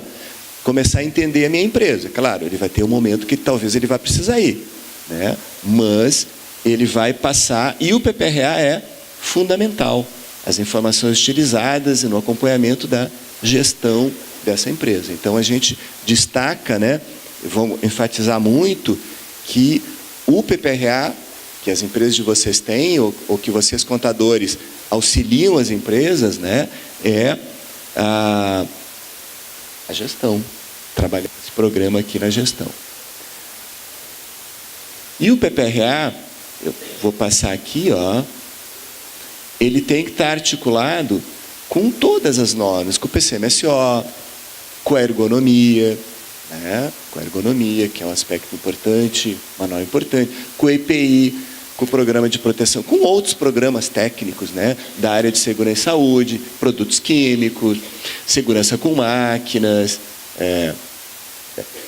Speaker 1: começar a entender a minha empresa. Claro, ele vai ter um momento que talvez ele vai precisar ir, né? Mas ele vai passar, e o PPRA é fundamental, as informações utilizadas no acompanhamento da gestão dessa empresa. Então a gente destaca, né, vamos enfatizar muito que o PPRA, que as empresas de vocês têm, ou que vocês contadores auxiliam as empresas, né, é a gestão, trabalhar esse programa aqui na gestão. E o PPRA, eu vou passar aqui, ele tem que estar articulado com todas as normas, com o PCMSO, com a ergonomia, né? Com a ergonomia, que é um aspecto importante, manual importante, com o EPI, com o programa de proteção, com outros programas técnicos, né, da área de segurança e saúde, produtos químicos, segurança com máquinas,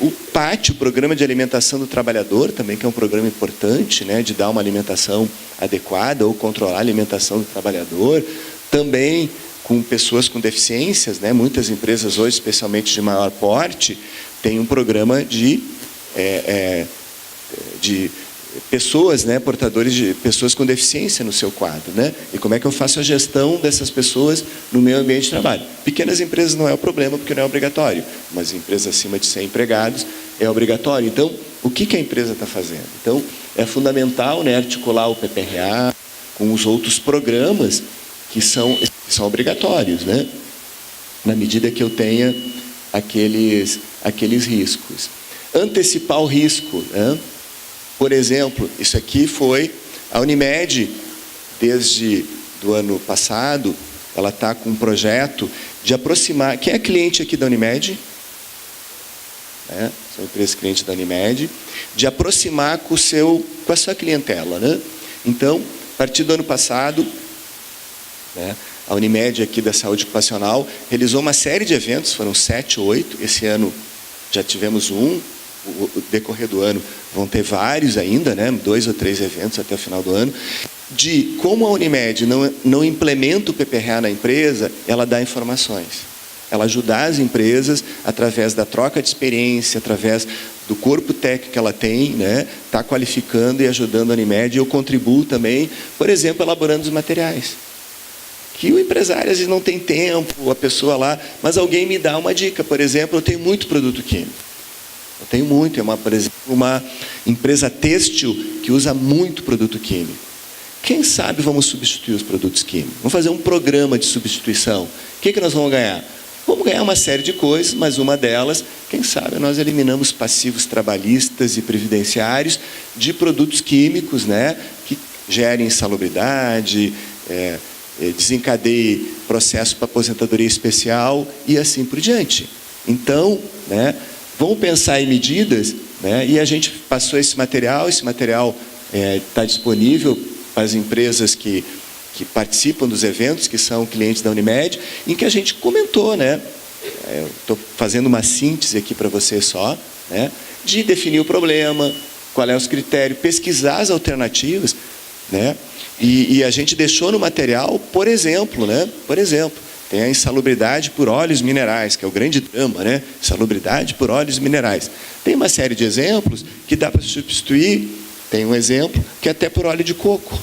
Speaker 1: o PAT, o Programa de Alimentação do Trabalhador, também, que é um programa importante, né, de dar uma alimentação adequada ou controlar a alimentação do trabalhador, também com pessoas com deficiências, né, muitas empresas hoje, especialmente de maior porte, têm um programa de pessoas, né, portadores de pessoas com deficiência no seu quadro, né? E como é que eu faço a gestão dessas pessoas no meu ambiente de trabalho? Pequenas empresas não é o problema, porque não é obrigatório, mas empresas acima de 100 empregados é obrigatório. Então, o que a empresa está fazendo? Então, é fundamental, né, articular o PPRA com os outros programas que são obrigatórios, né? Na medida que eu tenha aqueles riscos. Antecipar o risco, né? Por exemplo, isso aqui foi A Unimed, desde do ano passado, ela está com um projeto de aproximar... Quem é cliente aqui da Unimed? São empresas clientes da Unimed, de aproximar com a sua clientela, né? Então, a partir do ano passado, né, a Unimed aqui da Saúde Ocupacional realizou uma série de eventos, foram 7 ou 8, esse ano já tivemos um, o decorrer do ano vão ter vários ainda, né, 2 ou 3 eventos até o final do ano, de como a Unimed não implementa o PPRA na empresa, ela dá informações. Ela ajudar as empresas através da troca de experiência, através do corpo técnico que ela tem, né, está qualificando e ajudando a Unimed. Eu contribuo também, por exemplo, elaborando os materiais. Que o empresário às vezes não tem tempo, a pessoa lá, mas alguém me dá uma dica. Por exemplo, eu tenho muito produto químico. Eu tenho muito, por exemplo, uma empresa têxtil que usa muito produto químico. Quem sabe vamos substituir os produtos químicos? Vamos fazer um programa de substituição. O que nós vamos ganhar? Vamos ganhar uma série de coisas, mas uma delas, quem sabe, nós eliminamos passivos trabalhistas e previdenciários de produtos químicos, né, que gerem insalubridade, desencadeiem processo para aposentadoria especial e assim por diante. Então, né, vamos pensar em medidas, né, e a gente passou esse material está disponível para as empresas que participam dos eventos, que são clientes da Unimed, em que a gente comentou, né? Eu estou fazendo uma síntese aqui para você só, né? De definir o problema, qual é os critérios, pesquisar as alternativas, né? E a gente deixou no material, por exemplo, né? Por exemplo, tem a insalubridade por óleos minerais, que é o grande drama, né? Insalubridade por óleos minerais. Tem uma série de exemplos que dá para substituir, tem um exemplo que é até por óleo de coco.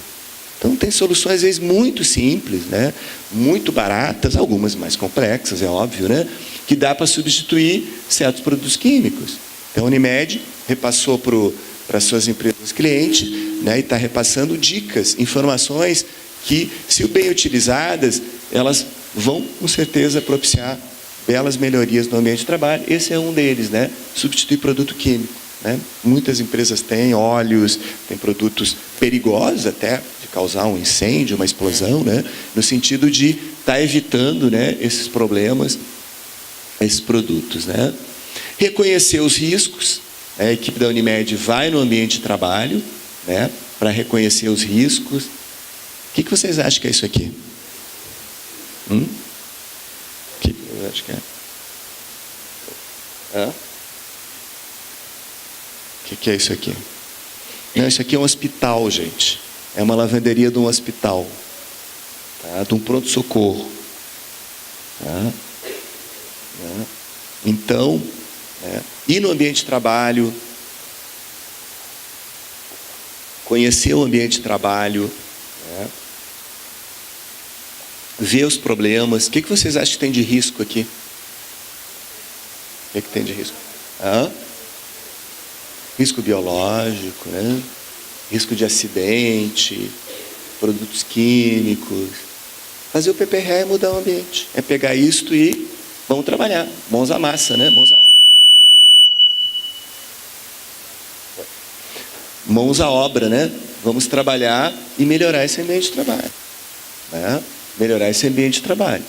Speaker 1: Então, tem soluções, às vezes, muito simples, né? Muito baratas, algumas mais complexas, é óbvio, né? Que dá para substituir certos produtos químicos. Então, a Unimed repassou para as suas empresas clientes, né? E está repassando dicas, informações que, se bem utilizadas, elas vão, com certeza, propiciar belas melhorias no ambiente de trabalho. Esse é um deles, né? Substituir produto químico, né? Muitas empresas têm óleos, têm produtos perigosos até, causar um incêndio, uma explosão, né? No sentido de estar evitando, né, esses problemas, esses produtos, né? Reconhecer os riscos, a equipe da Unimed vai no ambiente de trabalho, né, para reconhecer os riscos. O que vocês acham que é isso aqui? Que eu acho que é? O que é isso aqui? Não, isso aqui é um hospital, gente. É uma lavanderia de um hospital, tá? De um pronto-socorro. Tá? Então, ir no ambiente de trabalho, conhecer o ambiente de trabalho, né? Ver os problemas. O que vocês acham que tem de risco aqui? O que tem de risco? Risco biológico, né? Risco de acidente, produtos químicos. Fazer o PPRA é mudar o ambiente. É pegar isto e vamos trabalhar. Mãos à massa, né? Mãos à obra. Mãos à obra, né? Vamos trabalhar e melhorar esse ambiente de trabalho. Né? Melhorar esse ambiente de trabalho.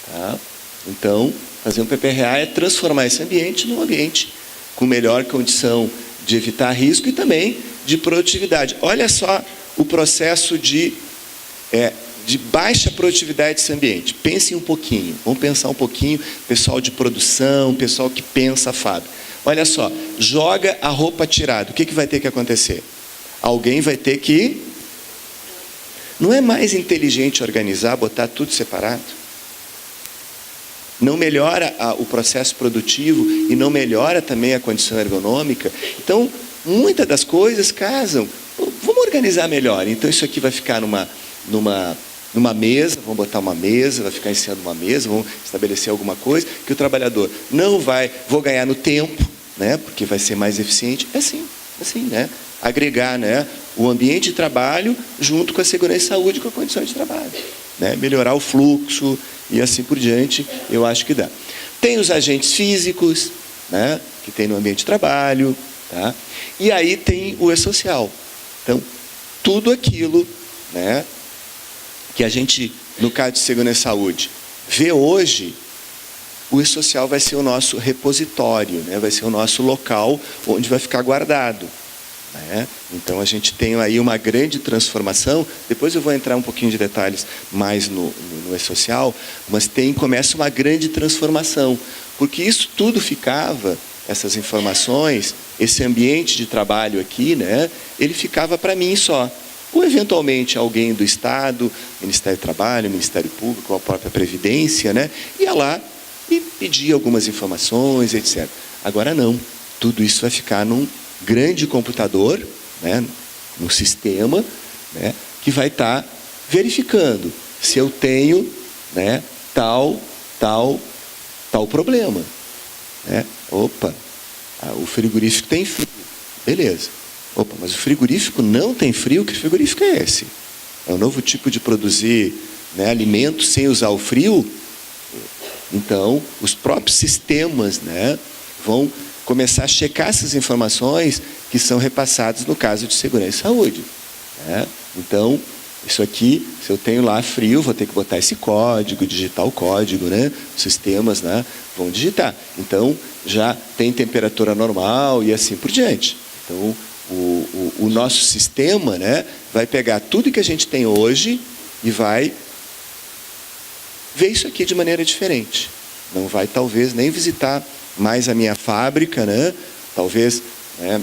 Speaker 1: Tá? Então, fazer um PPRA é transformar esse ambiente num ambiente com melhor condição de evitar risco e também de produtividade. Olha só o processo de baixa produtividade desse ambiente. Pensem um pouquinho, vamos pensar um pouquinho, pessoal de produção, pessoal que pensa a fábrica. Olha só, joga a roupa tirada, o que vai ter que acontecer? Alguém vai ter que... Não é mais inteligente organizar, botar tudo separado? Não melhora o processo produtivo e não melhora também a condição ergonômica? Então, muitas das coisas casam. Vamos organizar melhor. Então, isso aqui vai ficar numa mesa, vamos botar uma mesa, vai ficar em cima de uma mesa, vamos estabelecer alguma coisa que o trabalhador não vai, vou ganhar no tempo, né, porque vai ser mais eficiente. É assim, né? Agregar, né, o ambiente de trabalho junto com a segurança e saúde, com a condição de trabalho. Né? Melhorar o fluxo e assim por diante, eu acho que dá. Tem os agentes físicos, né, que tem no ambiente de trabalho, tá? E aí tem o e-social. Então, tudo aquilo, né, que a gente, no caso de segurança e saúde, vê hoje, o e-social vai ser o nosso repositório, né, vai ser o nosso local onde vai ficar guardado. Né? Então a gente tem aí uma grande transformação. Depois eu vou entrar um pouquinho de detalhes mais no e-social, mas começa uma grande transformação, porque isso tudo ficava, essas informações, esse ambiente de trabalho aqui, né, ele ficava para mim só. Ou eventualmente alguém do Estado, Ministério do Trabalho, Ministério Público, ou a própria Previdência, né, ia lá e pedia algumas informações, etc. Agora não, tudo isso vai ficar num grande computador, né, um sistema, né, que vai estar verificando se eu tenho, né, tal problema. Né? Opa, o frigorífico tem frio. Beleza. Opa, mas o frigorífico não tem frio? Que frigorífico é esse? É um novo tipo de produzir, né, alimentos sem usar o frio? Então, os próprios sistemas, né, vão começar a checar essas informações que são repassadas no caso de segurança e saúde. Né? Então, isso aqui, se eu tenho lá frio, vou ter que botar esse código, digitar o código, né? Os sistemas, né, vão digitar. Então, já tem temperatura normal e assim por diante. Então, o nosso sistema, né, vai pegar tudo que a gente tem hoje e vai ver isso aqui de maneira diferente. Não vai, talvez, nem visitar mais a minha fábrica, né? Talvez, né,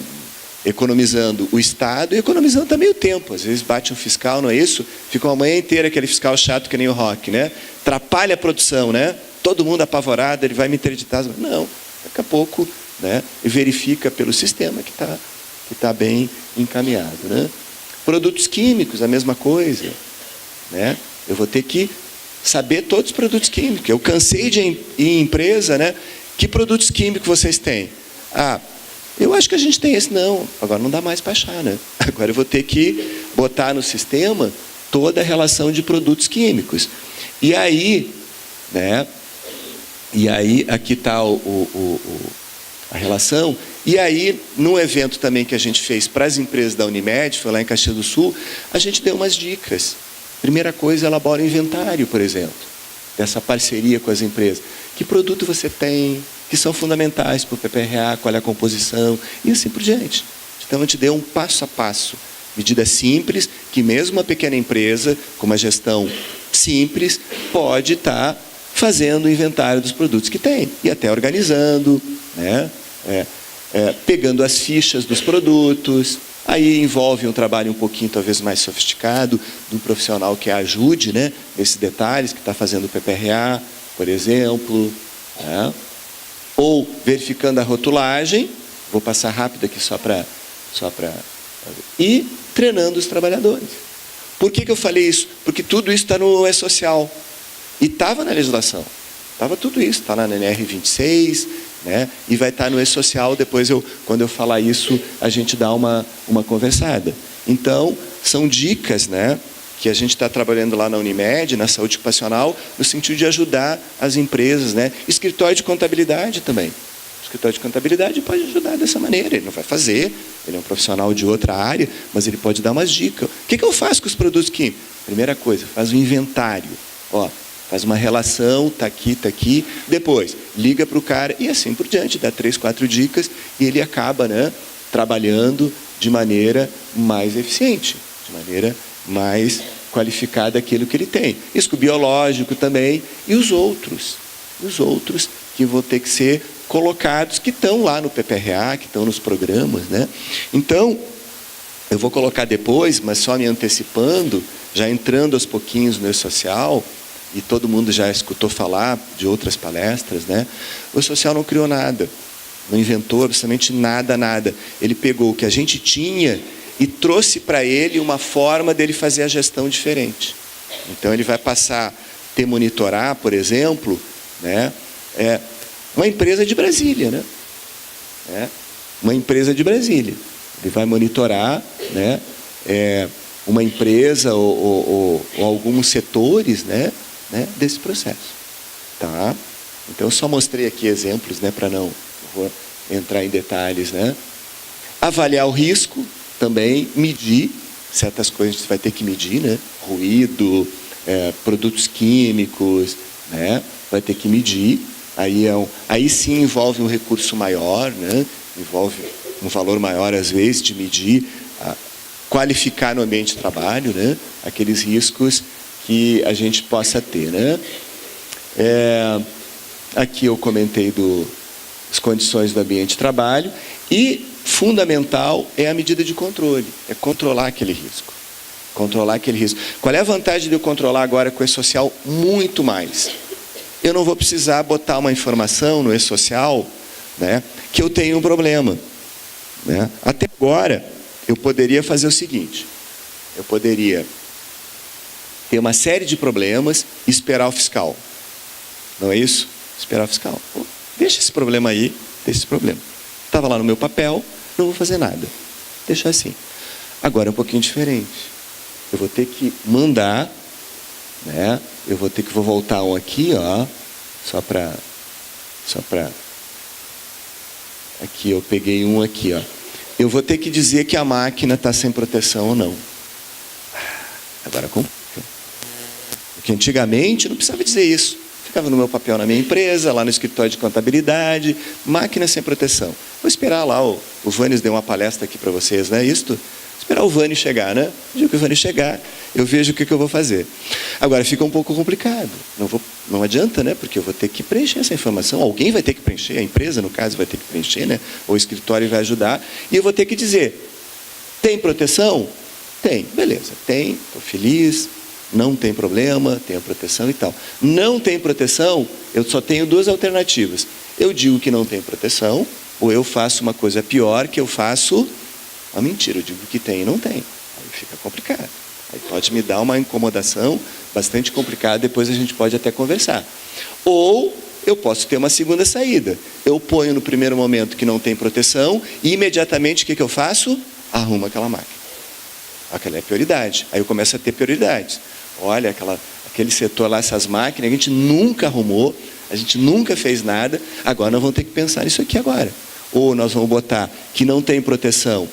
Speaker 1: economizando o Estado e economizando também o tempo. Às vezes bate um fiscal, não é isso? Fica uma manhã inteira aquele fiscal chato que nem o Rock, né? Atrapalha a produção, né? Todo mundo apavorado, ele vai me interditar. Não, daqui a pouco, né, verifica pelo sistema que tá bem encaminhado, né? Produtos químicos, a mesma coisa, né? Eu vou ter que saber todos os produtos químicos. Eu cansei de ir em empresa, né? Que produtos químicos vocês têm? Ah, eu acho que a gente tem esse. Não, agora não dá mais para achar, né? Agora eu vou ter que botar no sistema toda a relação de produtos químicos. E aí, né? E aí, aqui está a relação. E aí, num evento também que a gente fez para as empresas da Unimed, foi lá em Caxias do Sul, a gente deu umas dicas. Primeira coisa, elabora o inventário, por exemplo, dessa parceria com as empresas. Que produto você tem, que são fundamentais para o PPRA, qual é a composição, e assim por diante. Então, a gente deu um passo a passo, medida simples, que mesmo uma pequena empresa, com uma gestão simples, pode estar fazendo o inventário dos produtos que tem, e até organizando, né? Pegando as fichas dos produtos. Aí envolve um trabalho um pouquinho, talvez, mais sofisticado, de um profissional que ajude, né, nesses detalhes, que está fazendo o PPRA, por exemplo. Né? Ou verificando a rotulagem, vou passar rápido aqui só para e treinando os trabalhadores. Por que eu falei isso? Porque tudo isso está no e-social. E estava na legislação. Estava tudo isso, está na NR26, né? E vai estar no e-social. Depois, quando eu falar isso, a gente dá uma conversada. Então, são dicas, né, que a gente está trabalhando lá na Unimed, na saúde ocupacional, no sentido de ajudar as empresas, né? Escritório de contabilidade também. O escritório de contabilidade pode ajudar dessa maneira. Ele não vai fazer, ele é um profissional de outra área, mas ele pode dar umas dicas. O que eu faço com os produtos químicos? Primeira coisa, faz um inventário. Ó, faz uma relação, está aqui. Depois, liga para o cara e assim por diante, dá 3, 4 dicas e ele acaba, né, trabalhando de maneira mais eficiente, de maneira mais qualificada aquilo que ele tem. Risco biológico também e os outros que vão ter que ser colocados, que estão lá no PPRA, que estão nos programas, né? Então, eu vou colocar depois, mas só me antecipando, já entrando aos pouquinhos no e-social, e todo mundo já escutou falar de outras palestras, né? O social não criou nada, não inventou absolutamente nada. Ele pegou o que a gente tinha e trouxe para ele uma forma dele fazer a gestão diferente. Então, ele vai passar a ter monitorar, por exemplo, né, uma empresa de Brasília, né? Uma empresa de Brasília. Ele vai monitorar, né, uma empresa ou alguns setores, né, desse processo. Tá? Então, eu só mostrei aqui exemplos, né, para não vou entrar em detalhes, né? Avaliar o risco, também medir, certas coisas a gente vai ter que medir, né? Ruído, produtos químicos, né? Vai ter que medir. Aí sim envolve um recurso maior, né? Envolve um valor maior, às vezes, de medir, qualificar no ambiente de trabalho, né? Aqueles riscos que a gente possa ter, né? Aqui eu comentei das condições do ambiente de trabalho e fundamental é a medida de controle, é controlar aquele risco. Controlar aquele risco. Qual é a vantagem de eu controlar agora com o E-Social? Muito mais. Eu não vou precisar botar uma informação no E-Social, né, que eu tenho um problema. Né? Até agora, eu poderia fazer o seguinte, eu poderia ter uma série de problemas e esperar o fiscal. Não é isso? Esperar o fiscal. Pô, deixa esse problema aí, deixa esse problema. Estava lá no meu papel, não vou fazer nada. Deixa assim. Agora é um pouquinho diferente. Eu vou ter que mandar, né? Vou voltar um aqui, ó, só para aqui eu peguei um aqui, ó. Eu vou ter que dizer que a máquina está sem proteção ou não. Agora complica. Porque antigamente não precisava dizer isso. Ficava no meu papel na minha empresa, lá no escritório de contabilidade, máquina sem proteção. Vou esperar lá, o Vânis deu uma palestra aqui para vocês, não é isso? Esperar o Vânis chegar, né? No dia que o Vânis chegar, eu vejo o que eu vou fazer. Agora, fica um pouco complicado. Não adianta, né? Porque eu vou ter que preencher essa informação. Alguém vai ter que preencher, a empresa, no caso, vai ter que preencher, né? Ou o escritório vai ajudar. E eu vou ter que dizer, tem proteção? Tem. Beleza, tem, estou feliz. Não tem problema, tem a proteção e tal. Não tem proteção, eu só tenho duas alternativas. Eu digo que não tem proteção, ou eu faço uma coisa pior, que eu faço uma mentira. Eu digo que tem e não tem. Aí fica complicado. Aí pode me dar uma incomodação bastante complicada, depois a gente pode até conversar. Ou eu posso ter uma segunda saída. Eu ponho no primeiro momento que não tem proteção, e imediatamente o que eu faço? Arrumo aquela máquina. Aquela é a prioridade. Aí eu começo a ter prioridades. Olha, aquele setor lá, essas máquinas, a gente nunca arrumou, a gente nunca fez nada, agora nós vamos ter que pensar nisso aqui agora. Ou nós vamos botar que não tem proteção,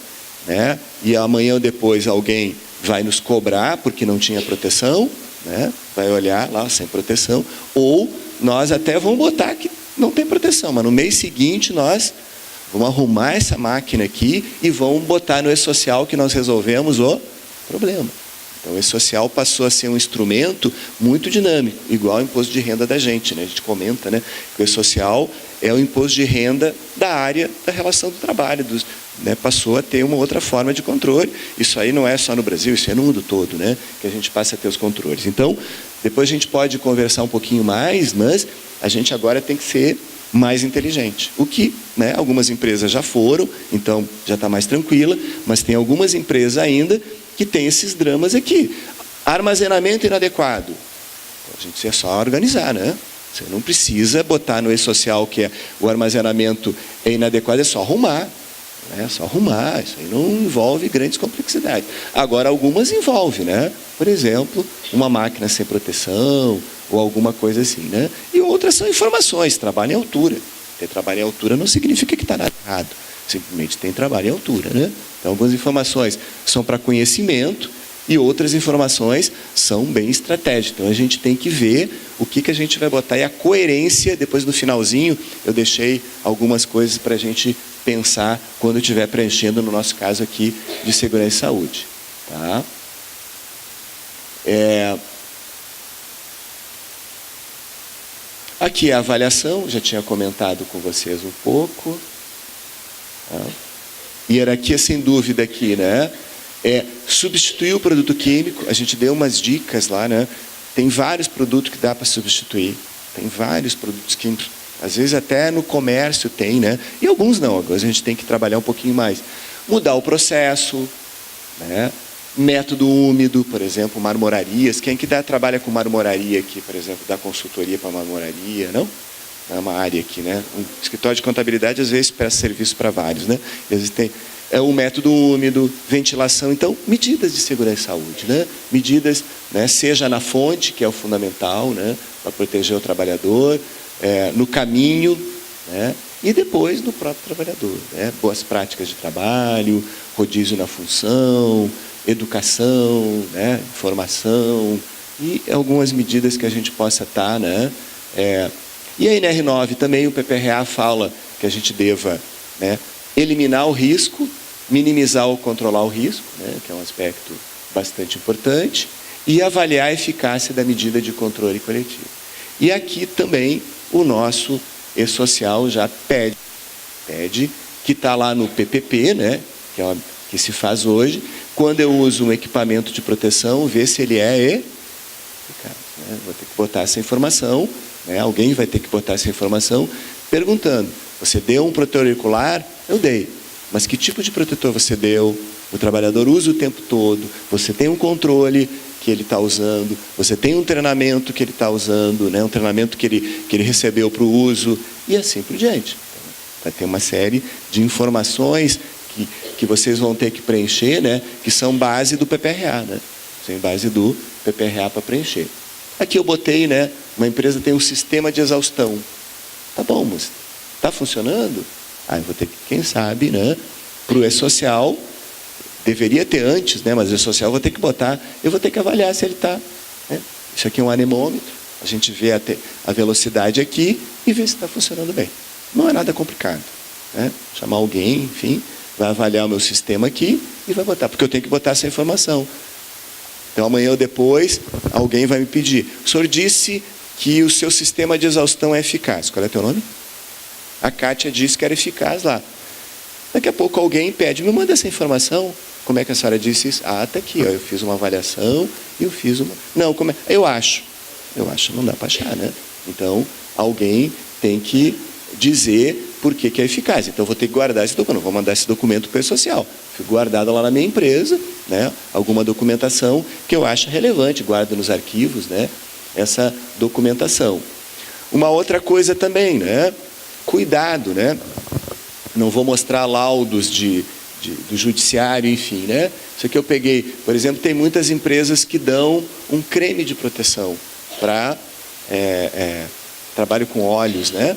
Speaker 1: né? E amanhã ou depois alguém vai nos cobrar porque não tinha proteção, né? Vai olhar lá sem proteção, ou nós até vamos botar que não tem proteção, mas no mês seguinte nós vamos arrumar essa máquina aqui e vamos botar no E-Social que nós resolvemos o problema. Então, o E-Social passou a ser um instrumento muito dinâmico, igual ao imposto de renda da gente, né? A gente comenta, né, que o E-Social é o imposto de renda da área da relação do trabalho, né? Passou a ter uma outra forma de controle. Isso aí não é só no Brasil, isso é no mundo todo, né? Que a gente passa a ter os controles. Então, depois a gente pode conversar um pouquinho mais, mas a gente agora tem que ser mais inteligente. O que, né, algumas empresas já foram, então já está mais tranquila, mas tem algumas empresas ainda que tem esses dramas aqui. Armazenamento inadequado. A gente é só organizar, né? Você não precisa botar no E-Social que o armazenamento é inadequado, é só arrumar. É só arrumar, isso aí não envolve grandes complexidades. Agora, algumas envolvem, né? Por exemplo, uma máquina sem proteção, ou alguma coisa assim, né? E outras são informações, trabalho em altura. Ter trabalho em altura não significa que está nada errado. Simplesmente tem trabalho em altura, né? Então, algumas informações são para conhecimento e outras informações são bem estratégicas. Então, a gente tem que ver o que a gente vai botar e a coerência. Depois, no finalzinho, eu deixei algumas coisas para a gente pensar quando estiver preenchendo, no nosso caso aqui, de segurança e saúde. Tá? Aqui é a avaliação, já tinha comentado com vocês um pouco. Tá? Hierarquia, sem dúvida, aqui, né? Substituir o produto químico, a gente deu umas dicas lá, né? Tem vários produtos que dá para substituir. Tem vários produtos químicos. Às vezes até no comércio tem, né? E alguns não, agora a gente tem que trabalhar um pouquinho mais. Mudar o processo, né? Método úmido, por exemplo, marmorarias. Quem que trabalha com marmoraria aqui, por exemplo, dá consultoria para marmoraria, não? É uma área aqui, né? Um escritório de contabilidade às vezes presta serviço para vários, né? E às vezes tem o método úmido, ventilação. Então, medidas de segurança e saúde, né? Medidas, né? Seja na fonte, que é o fundamental, né? Para proteger o trabalhador, no caminho, né? E depois no próprio trabalhador, né? Boas práticas de trabalho, rodízio na função, educação, né, informação e algumas medidas que a gente possa estar, né? E a NR9 também, o PPRA fala que a gente deva, né, eliminar o risco, minimizar ou controlar o risco, né, que é um aspecto bastante importante, e avaliar a eficácia da medida de controle coletivo. E aqui também o nosso E-Social já pede que está lá no PPP, né, que se faz hoje, quando eu uso um equipamento de proteção, ver se ele é eficaz. Né? Vou ter que botar essa informação, né? Alguém vai ter que botar essa informação, perguntando, você deu um protetor auricular? Eu dei. Mas que tipo de protetor você deu? O trabalhador usa o tempo todo, você tem um controle que ele está usando, você tem um treinamento que ele está usando, né? Um treinamento que ele recebeu para o uso, e assim por diante. Então, vai ter uma série de informações que vocês vão ter que preencher, né? Que são base do PPRA, né? São base do PPRA para preencher. Aqui eu botei, né? Uma empresa tem um sistema de exaustão. Tá bom, mas está funcionando? Eu vou ter que, quem sabe, né? Para o E-Social, deveria ter antes, né? Mas o E-Social eu vou ter que botar, eu vou ter que avaliar se ele está. Né? Isso aqui é um anemômetro, a gente vê a velocidade aqui e vê se está funcionando bem. Não é nada complicado. Né? Chamar alguém, enfim, vai avaliar o meu sistema aqui e vai botar, porque eu tenho que botar essa informação. Então, amanhã ou depois, alguém vai me pedir, o senhor disse que o seu sistema de exaustão é eficaz. Qual é o teu nome? A Kátia disse que era eficaz lá. Daqui a pouco alguém pede, me manda essa informação. Como é que a senhora disse isso? Está aqui, ó, eu fiz uma avaliação e eu fiz uma... Não, como é? Eu acho, não dá para achar, né? Então, alguém tem que dizer por que é eficaz. Então, eu vou ter que guardar esse documento, vou mandar esse documento para o E-Social. Fico guardado lá na minha empresa, né? Alguma documentação que eu acho relevante, guardo nos arquivos, né? Essa documentação. Uma outra coisa também, né? Cuidado, né? Não vou mostrar laudos do judiciário, enfim, né? Isso aqui eu peguei, por exemplo, tem muitas empresas que dão um creme de proteção para trabalho com óleos, né?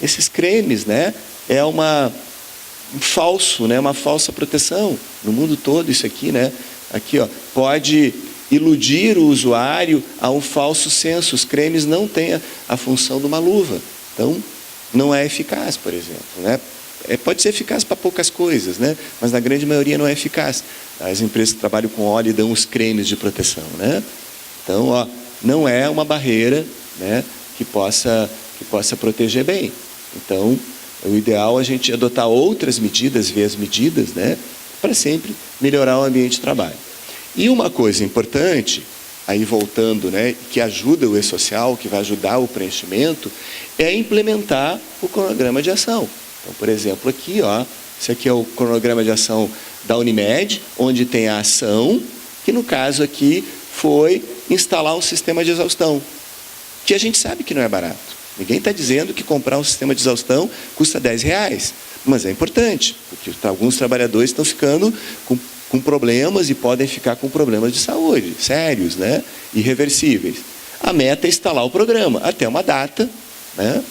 Speaker 1: Esses cremes, né? É um falso, né? Uma falsa proteção no mundo todo isso aqui, né? Aqui, ó, pode iludir o usuário a um falso senso. Os cremes não têm a função de uma luva, então não é eficaz, por exemplo, né? Pode ser eficaz para poucas coisas, né? Mas na grande maioria não é eficaz. As empresas que trabalham com óleo dão os cremes de proteção, né? Então, ó, não é uma barreira, né, que possa proteger bem. Então, o ideal é a gente adotar outras medidas, ver as medidas, né, para sempre melhorar o ambiente de trabalho. E uma coisa importante, aí voltando, né, que ajuda o E-Social, que vai ajudar o preenchimento, é implementar o cronograma de ação. Então, por exemplo, aqui, ó, esse aqui é o cronograma de ação da Unimed, onde tem a ação, que no caso aqui foi instalar um sistema de exaustão, que a gente sabe que não é barato. Ninguém está dizendo que comprar um sistema de exaustão custa R$10, mas é importante, porque alguns trabalhadores estão ficando com problemas e podem ficar com problemas de saúde, sérios, né, irreversíveis. A meta é instalar o programa até uma data, né,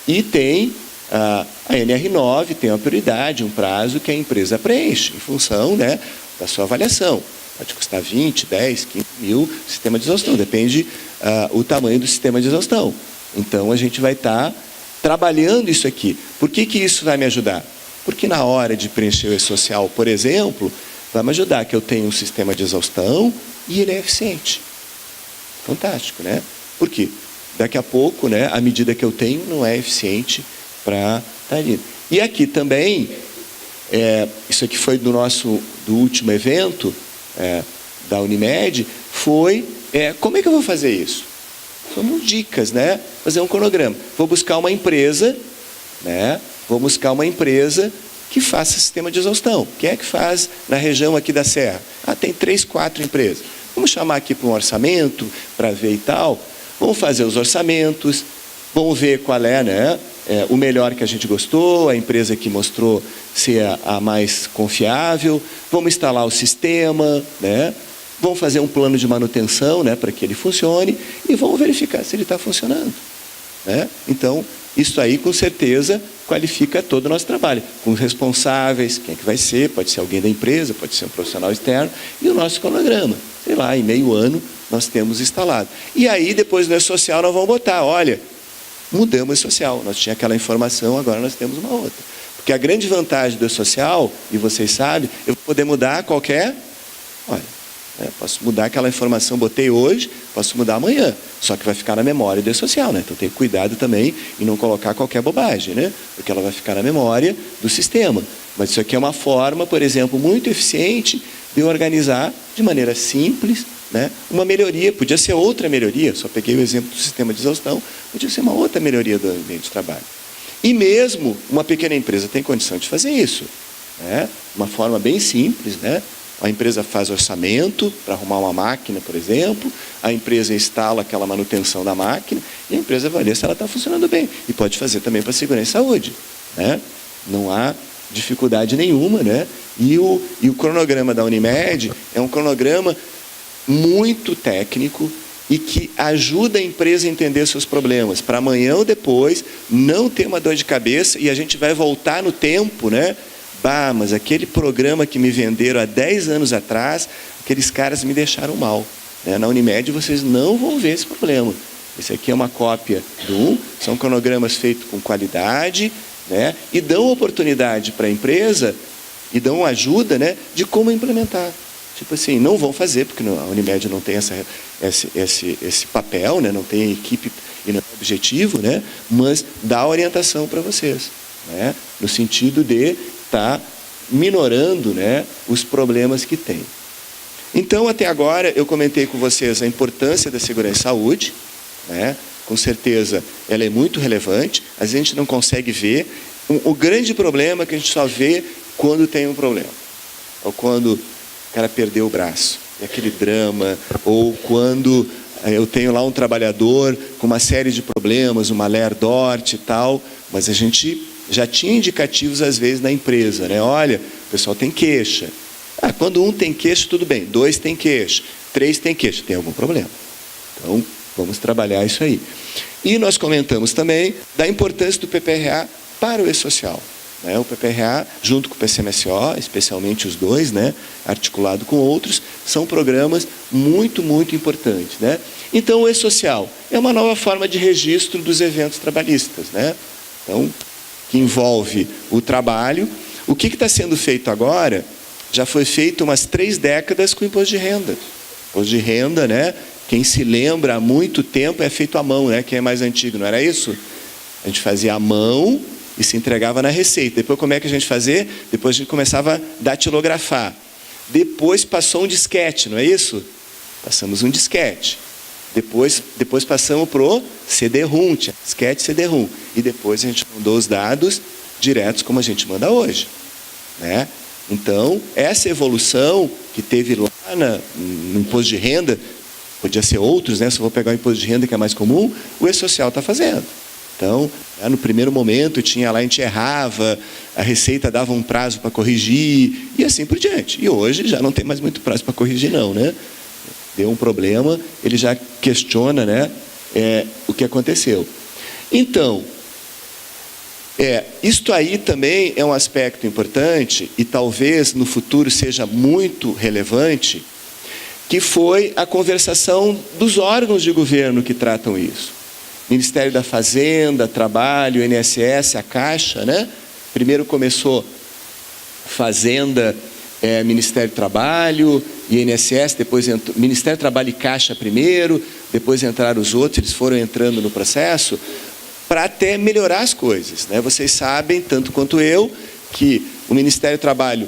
Speaker 1: e tem a NR9, tem uma prioridade, um prazo que a empresa preenche, em função, né, da sua avaliação. Pode custar 20, 10, 15 mil sistema de exaustão, depende o tamanho do sistema de exaustão. Então, a gente vai estar trabalhando isso aqui. Por que isso vai me ajudar? Porque na hora de preencher o E-Social, por exemplo, vai me ajudar que eu tenho um sistema de exaustão e ele é eficiente. Fantástico, né? Por quê? Daqui a pouco, né, a medida que eu tenho não é eficiente para estar ali. E aqui também, isso aqui foi do último evento da Unimed, foi, como é que eu vou fazer isso? São dicas, né? Fazer um cronograma. Vou buscar uma empresa, né? Vou buscar uma empresa que faça sistema de exaustão. Quem é que faz na região aqui da Serra? Tem 3, 4 empresas. Vamos chamar aqui para um orçamento, para ver e tal. Vamos fazer os orçamentos, vamos ver qual é, né, o melhor que a gente gostou, a empresa que mostrou ser a mais confiável. Vamos instalar o sistema, né? Vamos fazer um plano de manutenção, né, para que ele funcione e vamos verificar se ele está funcionando, né? Então, Isso aí, com certeza, qualifica todo o nosso trabalho. Com os responsáveis, quem é que vai ser, pode ser alguém da empresa, pode ser um profissional externo, e o nosso cronograma. Sei lá, em meio ano nós temos instalado. E aí, depois no E-Social, nós vamos botar, olha, mudamos o E-Social. Nós tínhamos aquela informação, agora nós temos uma outra. Porque a grande vantagem do E-Social, e vocês sabem, eu vou poder mudar qualquer... Olha, posso mudar aquela informação, botei hoje, posso mudar amanhã. Só que vai ficar na memória do E-Social, né? Então tem cuidado também em não colocar qualquer bobagem, né? Porque ela vai ficar na memória do sistema. Mas isso aqui é uma forma, por exemplo, muito eficiente de organizar de maneira simples, né? Uma melhoria, podia ser outra melhoria, só peguei o exemplo do sistema de exaustão, podia ser uma outra melhoria do ambiente de trabalho. E mesmo uma pequena empresa tem condição de fazer isso, né? Uma forma bem simples, né? A empresa faz orçamento para arrumar uma máquina, por exemplo, a empresa instala aquela manutenção da máquina e a empresa avalia se ela está funcionando bem. E pode fazer também para segurança e saúde, né? Não há dificuldade nenhuma, né? E o cronograma da Unimed é um cronograma muito técnico e que ajuda a empresa a entender seus problemas, para amanhã ou depois não ter uma dor de cabeça e a gente vai voltar no tempo, né? Bah, mas aquele programa que me venderam há 10 anos atrás, aqueles caras me deixaram mal, né? Na Unimed vocês não vão ver esse problema. Esse aqui é uma cópia do são cronogramas feitos com qualidade, né? E dão oportunidade para a empresa e dão ajuda, né? De como implementar. Tipo assim, não vão fazer, porque a Unimed não tem esse papel, né? Não tem equipe e não é objetivo, né? Mas dá orientação para vocês, né? No sentido de estar minorando, né? Os problemas que tem. Então, até agora, eu comentei com vocês a importância da segurança e saúde, né? Com certeza, ela é muito relevante, a gente não consegue ver. O grande problema é que a gente só vê quando tem um problema, ou quando o cara perdeu o braço, é aquele drama, ou quando eu tenho lá um trabalhador com uma série de problemas, uma LER-DORT e tal, mas a gente já tinha indicativos às vezes na empresa, né? Olha, o pessoal tem queixa. Quando um tem queixa, tudo bem, 2 tem queixa, 3 tem queixa, tem algum problema. Então, vamos trabalhar isso aí. E nós comentamos também da importância do PPRA para o E-Social. O PPRA, junto com o PCMSO, especialmente os dois, né, articulado com outros, são programas muito, muito importantes, né? Então, o E-Social é uma nova forma de registro dos eventos trabalhistas, né? Então, que envolve o trabalho. O que está sendo feito agora, já foi feito umas 3 décadas com imposto de renda. Imposto de renda, né? Quem se lembra há muito tempo é feito à mão, né? Quem é mais antigo, não era isso? A gente fazia à mão e se entregava na Receita. Depois, como é que a gente fazia? Depois a gente começava a datilografar. Depois passou um disquete, não é isso? Passamos um disquete. Depois passamos para o CD-ROM, disquete CD-ROM. E depois a gente mandou os dados diretos como a gente manda hoje, né? Então, essa evolução que teve lá no imposto de renda, podia ser outros, né? Se eu vou pegar o imposto de renda que é mais comum, o E-Social está fazendo. Então, no primeiro momento, tinha lá, a gente errava, a Receita dava um prazo para corrigir, e assim por diante. E hoje já não tem mais muito prazo para corrigir, não, né? Deu um problema, ele já questiona, né, o que aconteceu. Então, isto aí também é um aspecto importante, e talvez no futuro seja muito relevante, que foi a conversação dos órgãos de governo que tratam isso. Ministério da Fazenda, Trabalho, INSS, a Caixa, né? Primeiro começou Fazenda, Ministério do Trabalho, INSS, depois entrou Ministério do Trabalho e Caixa primeiro, depois entraram os outros, eles foram entrando no processo, para até melhorar as coisas, né? Vocês sabem, tanto quanto eu, que o Ministério do Trabalho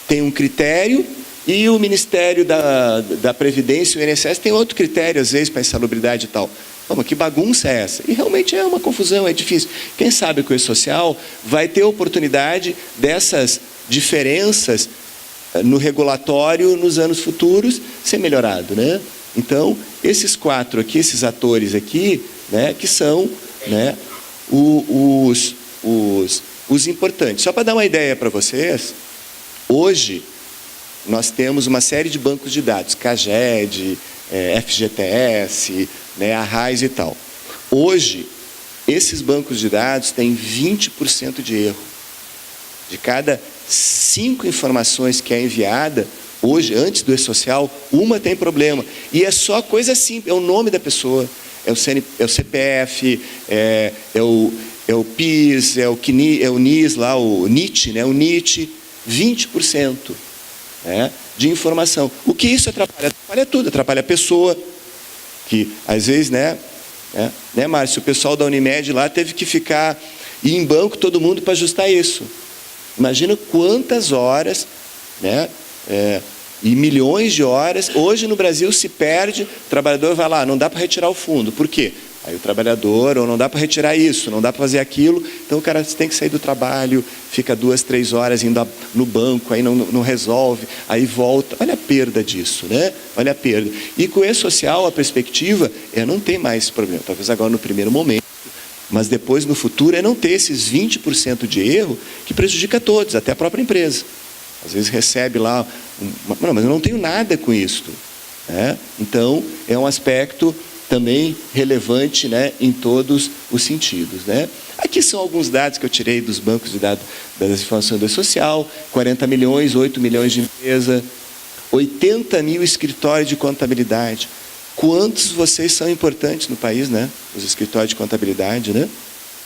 Speaker 1: tem um critério e o Ministério da Previdência, o INSS, tem outro critério, às vezes, para insalubridade e tal. Vamos, que bagunça é essa? E realmente é uma confusão, é difícil. Quem sabe que o E-Social vai ter oportunidade dessas diferenças no regulatório nos anos futuros ser melhorado, né? Então, esses 4 aqui, esses atores aqui, né, que são, né, os importantes. Só para dar uma ideia para vocês, hoje nós temos uma série de bancos de dados, CAGED, FGTS, né, a RAIS e tal. Hoje, esses bancos de dados têm 20% de erro. De cada 5 informações que é enviada, hoje, antes do e-social, uma tem problema. E é só coisa simples, é o nome da pessoa, é o CPF, é o PIS, é o NIS, lá, o NIT, né? O NIT, 20%, né, de informação. O que isso atrapalha? Atrapalha tudo, atrapalha a pessoa, que às vezes, né, Márcio, o pessoal da Unimed lá teve que ir em banco todo mundo para ajustar isso. Imagina quantas horas, né, e milhões de horas. Hoje no Brasil se perde, o trabalhador vai lá, não dá para retirar o fundo. Por quê? Aí o trabalhador, ou não dá para retirar isso, não dá para fazer aquilo, então o cara tem que sair do trabalho, fica 2, 3 horas indo no banco, aí não resolve, aí volta. Olha a perda disso, né? Olha a perda. E com o e-social, a perspectiva é não ter mais esse problema, talvez agora no primeiro momento, mas depois no futuro é não ter esses 20% de erro que prejudica todos, até a própria empresa. Às vezes recebe lá, não, mas eu não tenho nada com isso, né? Então é um aspecto também relevante, né, em todos os sentidos, né? Aqui são alguns dados que eu tirei dos bancos de dados das informações do social: 40 milhões, 8 milhões de empresa, 80 mil escritórios de contabilidade. Quantos vocês são importantes no país, né? Os escritórios de contabilidade, né?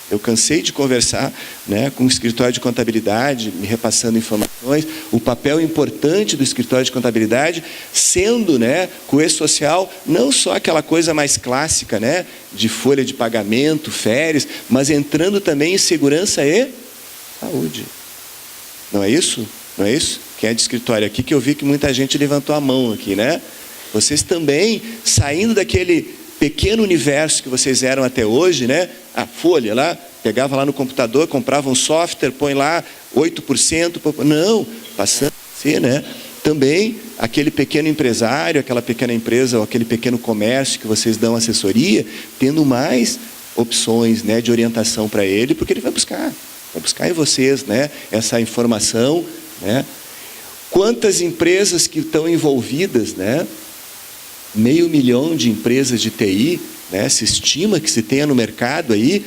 Speaker 1: Eu cansei de conversar, né, com o escritório de contabilidade, me repassando informações, o papel importante do escritório de contabilidade, sendo, né, com o e-social, não só aquela coisa mais clássica, né, de folha de pagamento, férias, mas entrando também em segurança e saúde. Não é isso? Não é isso? Quem é de escritório aqui, que eu vi que muita gente levantou a mão aqui, né? Vocês também, saindo daquele pequeno universo que vocês eram até hoje, né? A folha lá, pegava lá no computador, comprava um software, põe lá 8%, não, passando a ser, né? Também aquele pequeno empresário, aquela pequena empresa ou aquele pequeno comércio que vocês dão assessoria, tendo mais opções, né, de orientação para ele, porque ele vai buscar em vocês, né, essa informação, né? Quantas empresas que estão envolvidas, né? 500 mil de empresas de TI, né? Se estima que se tenha no mercado aí,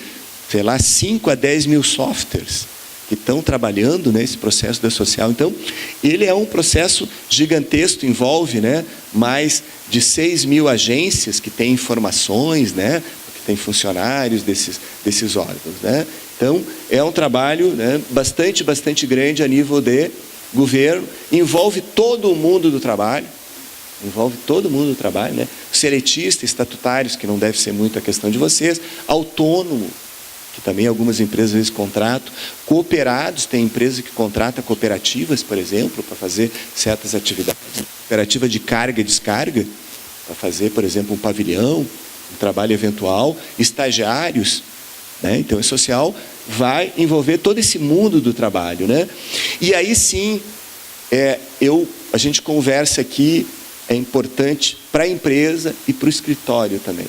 Speaker 1: sei lá, 5 a 10 mil softwares que estão trabalhando nesse processo da social. Então, ele é um processo gigantesco, envolve, né, mais de 6 mil agências que têm informações, né, que têm funcionários desses órgãos, né? Então, é um trabalho, né, bastante grande a nível de governo, envolve todo o mundo do trabalho, né? Seletista, estatutários, que não deve ser muito a questão de vocês, autônomo, que também algumas empresas às vezes contratam, cooperados, tem empresa que contrata cooperativas, por exemplo, para fazer certas atividades, cooperativa de carga e descarga, para fazer, por exemplo, um pavilhão, um trabalho eventual, estagiários, né? Então, o social vai envolver todo esse mundo do trabalho, né? E aí sim, a gente conversa aqui, é importante para a empresa e para o escritório também.